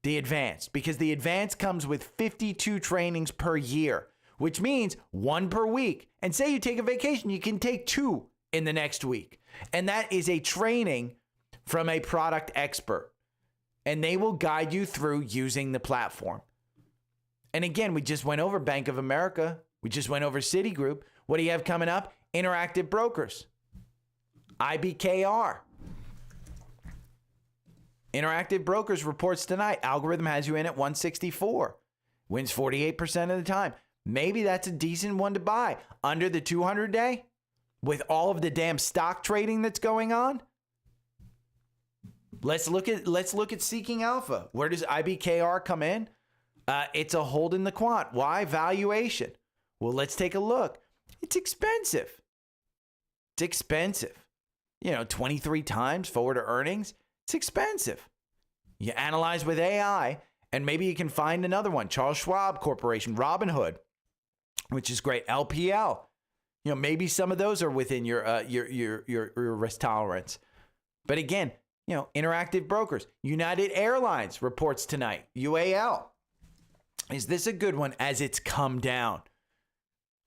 the advanced, because the advanced comes with 52 trainings per year, which means 1 per week. And say you take a vacation, you can take 2 in the next week. And that is a training from a product expert. And they will guide you through using the platform. And again, we just went over Bank of America. We just went over Citigroup. What do you have coming up? Interactive Brokers. IBKR. Interactive Brokers reports tonight. Algorithm has you in at 164. Wins 48% of the time. Maybe that's a decent one to buy. Under the 200-day? With all of the damn stock trading that's going on? Let's look at Seeking Alpha. Where does IBKR come in? It's a hold in the quant. Why? Valuation. Well, let's take a look. It's expensive. It's expensive. 23 times forward to earnings. It's expensive. You analyze with AI, and maybe you can find another one. Charles Schwab Corporation, Robinhood, which is great. LPL. Maybe some of those are within your risk tolerance. But again, Interactive Brokers. United Airlines reports tonight. UAL. Is this a good one as it's come down?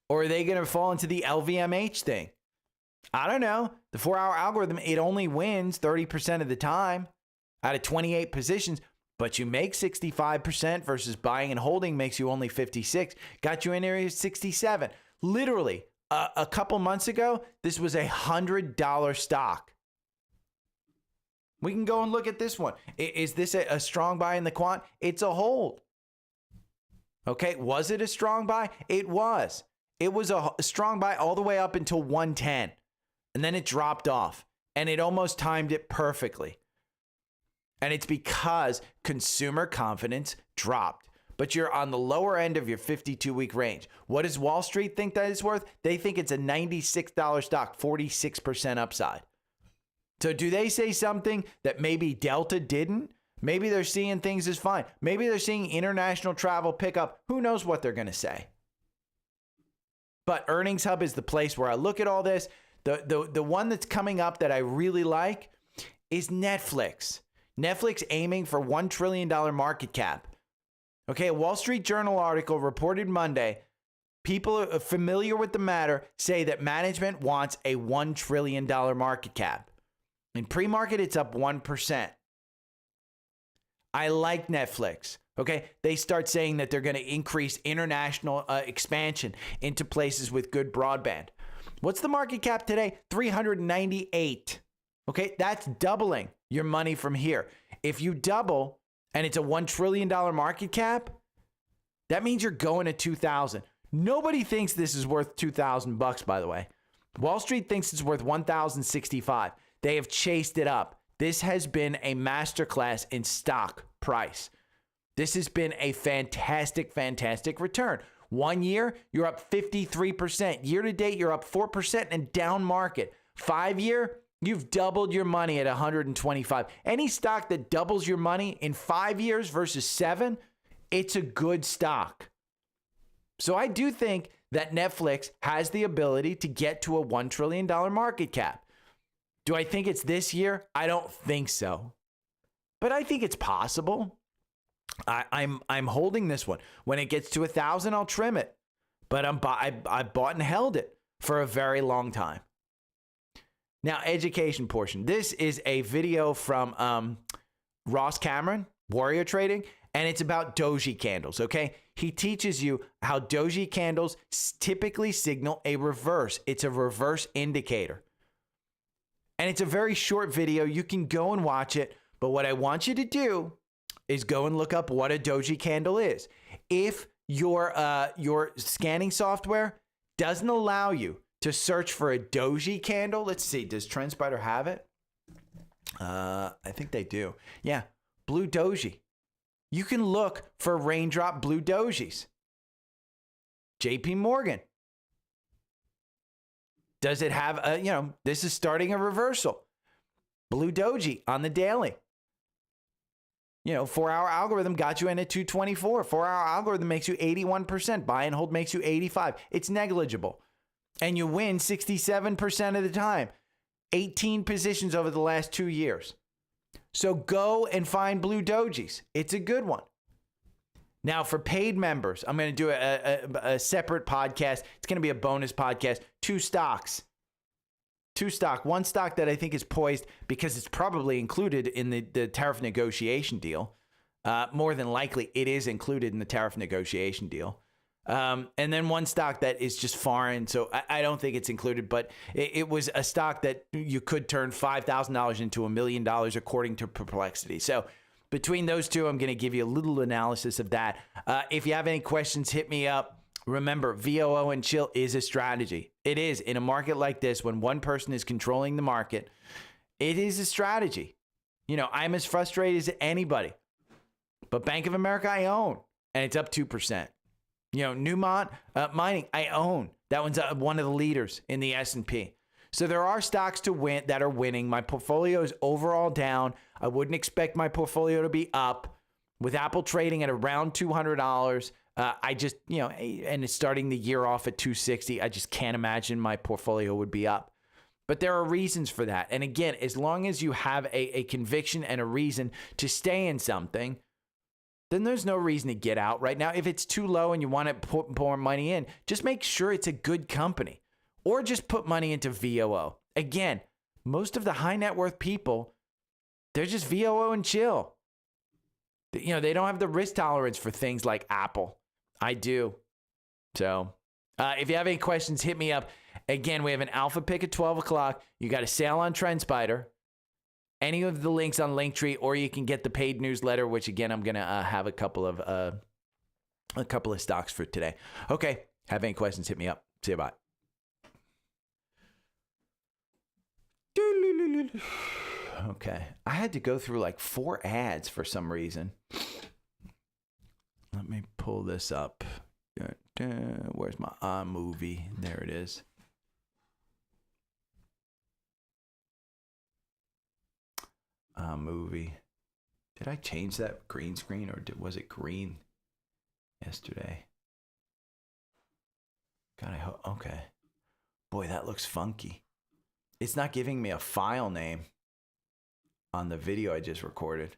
Or are they going to fall into the LVMH thing? I don't know. The 4-hour algorithm, it only wins 30% of the time out of 28 positions, but you make 65% versus buying and holding makes you only 56. Got you in area 67. Literally, a couple months ago, this was $100 stock. We can go and look at this one. Is this a strong buy in the quant? It's a hold. Okay, was it a strong buy? It was. It was a strong buy all the way up until 110. And then it dropped off. And it almost timed it perfectly. And it's because consumer confidence dropped. But you're on the lower end of your 52-week range. What does Wall Street think that it's worth? They think it's a $96 stock, 46% upside. So do they say something that maybe Delta didn't? Maybe they're seeing things as fine. Maybe they're seeing international travel pick up. Who knows what they're going to say? But Earnings Hub is the place where I look at all this. The one that's coming up that I really like is Netflix. Netflix aiming for $1 trillion market cap. Okay, a Wall Street Journal article reported Monday. People familiar with the matter say that management wants a $1 trillion market cap. In pre-market, it's up 1%. I like Netflix. Okay, they start saying that they're going to increase international expansion into places with good broadband. What's the market cap today? 398. Okay, that's doubling your money from here. If you double and it's a $1 trillion market cap, that means you're going to 2,000. Nobody thinks this is worth $2,000, by the way. Wall Street thinks it's worth 1,065. They have chased it up. This has been a masterclass in stock price. This has been a fantastic, fantastic return. 1 year, you're up 53%. Year to date, you're up 4% and down market. 5 year, you've doubled your money at 125. Any stock that doubles your money in 5 years versus 7, it's a good stock. So I do think that Netflix has the ability to get to a $1 trillion market cap. Do I think it's this year? I don't think so. But I think it's possible. I'm holding this one. When it gets to 1,000, I'll trim it. But I bought and held it for a very long time. Now, education portion. This is a video from Ross Cameron, Warrior Trading, and it's about doji candles, okay? He teaches you how doji candles typically signal a reverse. It's a reverse indicator. And it's a very short video. You can go and watch it. But what I want you to do is go and look up what a doji candle is. If your scanning software doesn't allow you to search for a doji candle, let's see, does Trendspider have it? I think they do. Yeah, blue doji. You can look for raindrop blue dojis. JP Morgan. Does it have a, this is starting a reversal. Blue doji on the daily. 4-hour algorithm got you in at 224. 4-hour algorithm makes you 81%. Buy and hold makes you 85. It's negligible. And you win 67% of the time. 18 positions over the last 2 years. So go and find blue dojis. It's a good one. Now for paid members, I'm going to do a separate podcast. It's going to be a bonus podcast. 2 stocks. 2 stock. 1 stock that I think is poised because it's probably included in the tariff negotiation deal. More than likely, it is included in the tariff negotiation deal. And then 1 stock that is just foreign. So I don't think it's included, but it was a stock that you could turn $5,000 into $1 million according to Perplexity. So between those 2, I'm going to give you a little analysis of that. If you have any questions, hit me up. Remember, VOO and chill is a strategy. It is. In a market like this, when one person is controlling the market, it is a strategy. I'm as frustrated as anybody. But Bank of America, I own. And it's up 2%. Newmont Mining, I own. That one's one of the leaders in the S&P. So there are stocks to win that are winning. My portfolio is overall down. I wouldn't expect my portfolio to be up. With Apple trading at around $200, I just, and it's starting the year off at 260. I just can't imagine my portfolio would be up. But there are reasons for that. And again, as long as you have a conviction and a reason to stay in something, then there's no reason to get out right now. If it's too low and you want to put more money in, just make sure it's a good company or just put money into VOO. Again, most of the high net worth people, they're just VOO and chill. They don't have the risk tolerance for things like Apple. I do. So if you have any questions, hit me up. Again, we have an alpha pick at 12 o'clock. You got a sale on Trendspider. Any of the links on Linktree, or you can get the paid newsletter, which again, I'm going to have a couple of stocks for today. Okay. Have any questions, hit me up. See you, bye. Okay. I had to go through like 4 ads for some reason. Let me pull this up. Where's my movie? There it is. Movie. Did I change that green screen or was it green yesterday? God, I hope. Okay. Boy, that looks funky. It's not giving me a file name on the video I just recorded.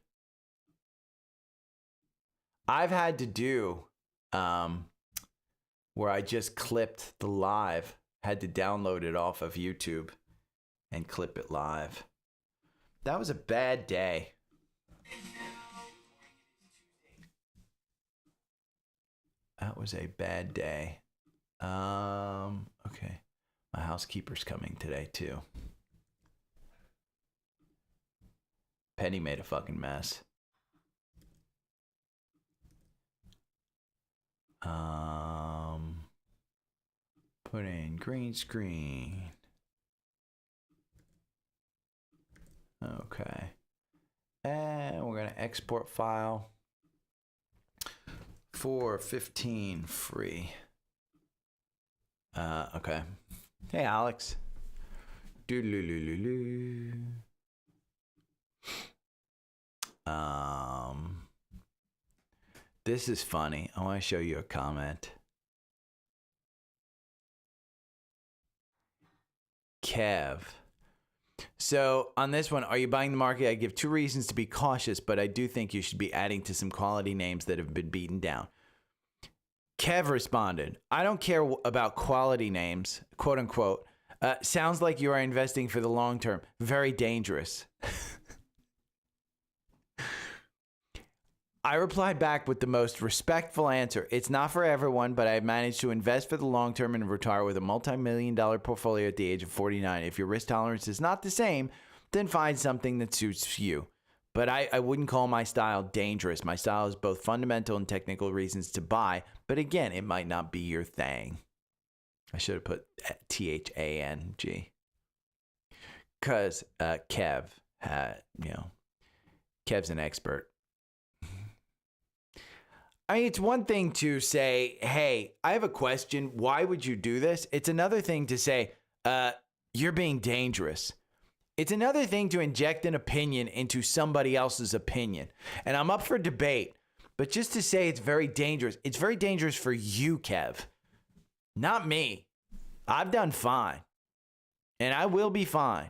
I've had to do where I just clipped the live, had to download it off of YouTube and clip it live. That was a bad day. That was a bad day. Okay. My housekeeper's coming today too. Penny made a fucking mess. Put in green screen. Okay. And we're going to export file. 415 free. Okay. Hey, Alex. Doodaloo. This is funny. I want to show you a comment. Kev. So on this one, are you buying the market? I give 2 reasons to be cautious, but I do think you should be adding to some quality names that have been beaten down. Kev responded, I don't care about quality names, quote unquote. Sounds like you are investing for the long term. Very dangerous. I replied back with the most respectful answer. It's not for everyone, but I've managed to invest for the long term and retire with a multi-million-dollar portfolio at the age of 49. If your risk tolerance is not the same, then find something that suits you. But I wouldn't call my style dangerous. My style is both fundamental and technical reasons to buy, but again, it might not be your thing. I should have put THANG. Because Kev, Kev's an expert. I mean, it's one thing to say, hey, I have a question. Why would you do this? It's another thing to say, you're being dangerous. It's another thing to inject an opinion into somebody else's opinion. And I'm up for debate, but just to say it's very dangerous. It's very dangerous for you, Kev, not me. I've done fine, and I will be fine.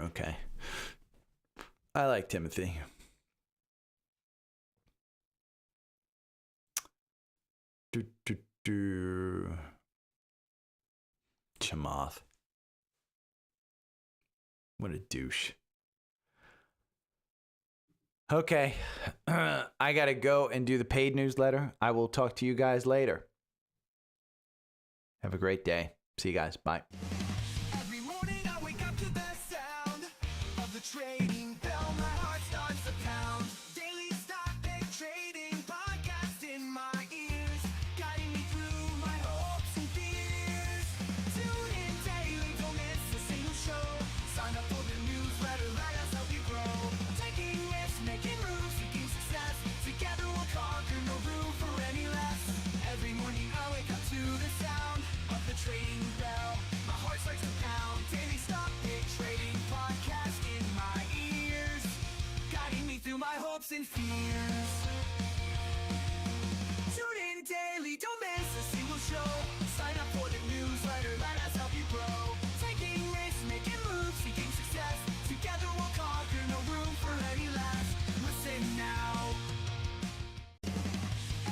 Okay. I like Timothy. Chamath. What a douche. Okay. I got to go and do the paid newsletter. I will talk to you guys later. Have a great day. See you guys. Bye. Every morning I wake up to the sound of the trading bell. My heart starts to pound. Daily stock pick trading podcast in my ears, guiding me through my hopes and fears. Tune in daily, don't miss a single show. Sign up for the newsletter, let us help you grow. Taking risks, making moves, seeking success. Together we'll conquer, no room for any less. Every morning I wake up to the sound of the trading bell. My heart starts to pound. Daily stock pick trading podcast in my ears, guiding me through my hopes and fears. Tune in daily, don't miss a single show. Sign up for the newsletter, let us help you grow. Taking risks, making moves, seeking success. Together we'll conquer, no room for any less. Listen now.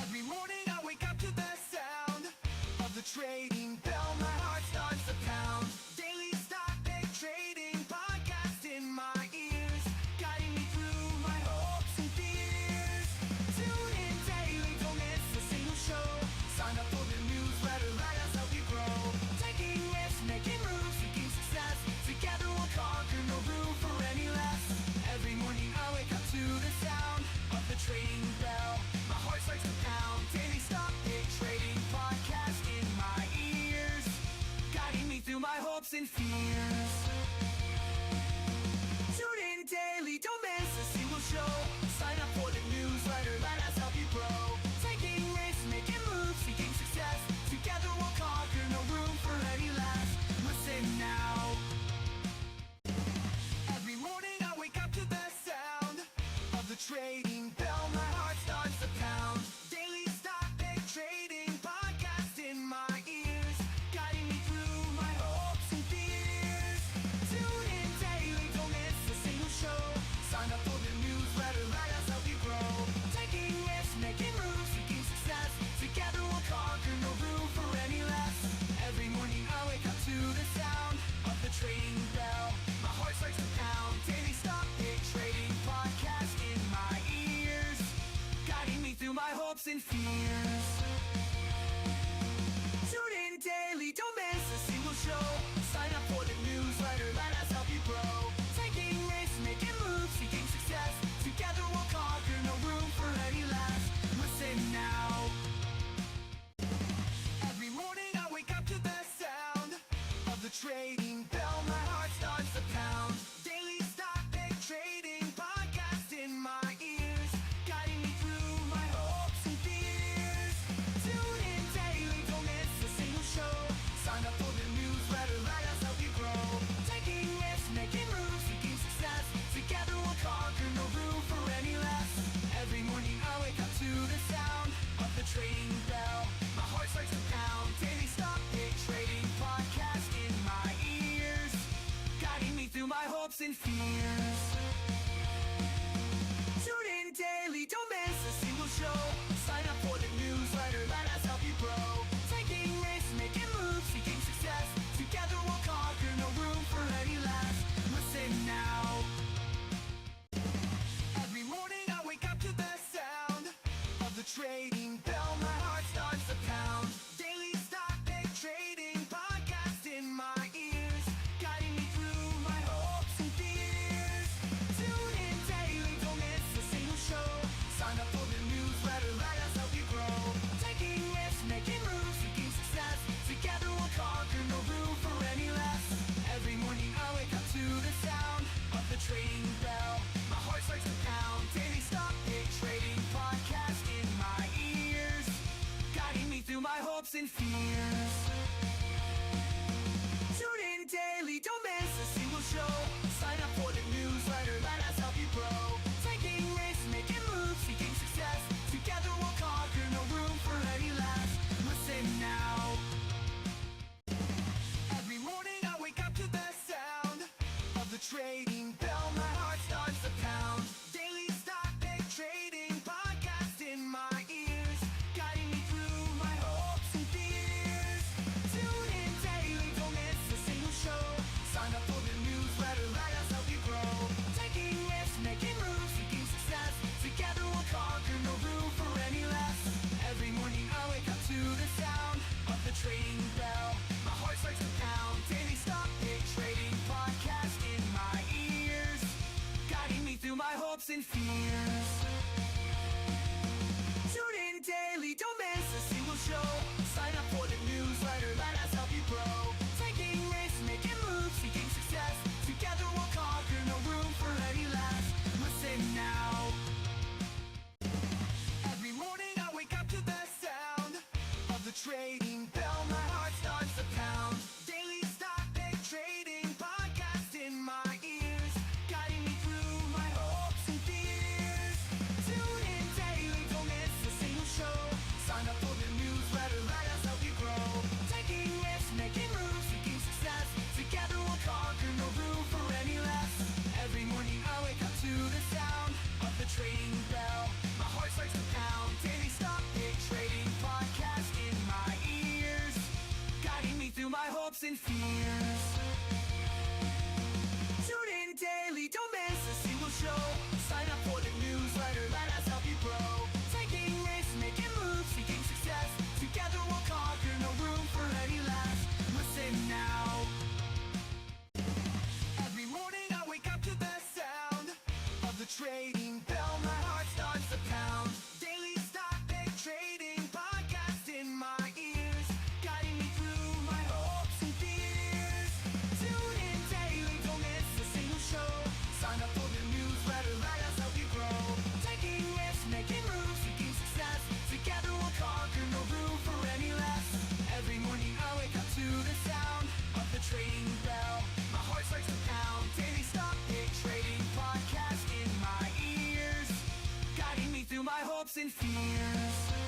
Every morning I wake up to the sound of the trading bell. My heart starts to pound. Daily stock pick trading podcast in my ears, guiding me through my hopes and fears. Tune in daily, don't miss a single show. Sign up for the newsletter, let us help you grow. Taking risks, making moves, seeking success. Together we'll conquer, no room for any less. Every morning I wake up to the sound of the trading bell. My heart starts to pound. Daily stock pick trading podcast in my ears, guiding me through my hopes and fears. Tune in daily, don't miss a single show. Sign up for the newsletter, let us help you grow. Taking risks, making moves, seeking success. Together we'll conquer, no room for any less. Listen now. Every morning I wake up to the sound of the trading bell. My heart starts to pound. Daily stock pick trading podcast in my ears, guiding me through my hopes and fears. Tune in daily, don't miss a single show. Sign up for the newsletter, let us help you grow. Taking risks, making moves, seeking success. Together we'll conquer, no room for any less. Every morning I wake up to the sound of the trading bell. My heart starts to pound. Daily stock pick trading podcast in my ears, guiding me through my hopes and fears. Tune in daily, don't miss a single show. Sign up for the newsletter, let us help you grow. Taking risks, making moves, seeking success. Together we'll conquer, no room for any less. Listen now. Every morning I wake up to the sound of the trading bell. My heart starts to pound. Daily stock pick trading podcast in my ears, guiding me through my hopes and fears. and fears. Tune in daily, don't miss a single show. Sign up for the newsletter, let us help you grow. Taking risks, making moves, seeking success. Together we'll conquer, no room for any less. Listen now. Every morning I wake up to the sound of the trading bell. My heart starts to pound. Daily stock pick trading podcast in my ears, guiding me through my hopes and fears. Tune in daily, don't miss a single show. Sign up for the newsletter, let us help you grow. Taking risks, making moves, seeking success. Together we'll conquer, no room for any less. Every morning I wake up to the sound of the trading bell. My heart starts to pound. Daily stock pick trading podcast in my ears, guiding me through my hopes and fears. Tune in daily, don't miss a single show. Sign up for the newsletter, let us help you grow. Taking risks, making moves, seeking success. Together we'll conquer, no room for any less. Listen now. Every morning I wake up to the sound of the trading bell. My heart starts to pound. Daily stock pick trading podcast in my ears, guiding me through my hopes and fears. Tune in daily, don't miss a single show. Sign up for the newsletter, let us help you grow. Taking risks, making moves, seeking success. Together we'll conquer, no room for any less. Every morning I wake up to the sound of the trading bell. My heart starts to pound. Daily stock pick trading podcast in my ears, guiding me through my hopes and fears. Tune in daily, don't miss a single show. Sign up for the newsletter, let us help you grow. Taking risks, making moves, seeking success. Together we'll conquer, no room for any less. Listen now. Every morning I wake up to the sound of the trading bell. My heart starts to pound. Daily stock pick trading podcast in my ears, guiding me through my hopes and fears. Tune in daily, don't miss a single show. Sign up for the newsletter, let us help you grow. Taking risks, making moves, seeking success. Together we'll conquer, no room for any less. Every morning I wake up to the sound of the trading bell. My heart starts to pound. Daily stock pick trading podcast in my ears, guiding me through my hopes and fears. Tune in daily, don't miss a single show. Sign up for the newsletter, let us help you grow. Taking risks, making moves, seeking success. Together we'll conquer, no room for any less. Listen now. Every morning I wake up to the sound of the trading bell. My heart starts to pound. Daily stock pick trading podcast in my ears, guiding me through my hopes and fears. Tune in daily, don't miss a single show. Sign up for the newsletter, let us help you grow. Taking risks, making moves, seeking success. Together we'll conquer, no room for any less. Every morning I wake up to the sound of the trading bell. My heart starts to pound. Daily stock pick trading podcast in my ears, guiding me through my hopes and fears.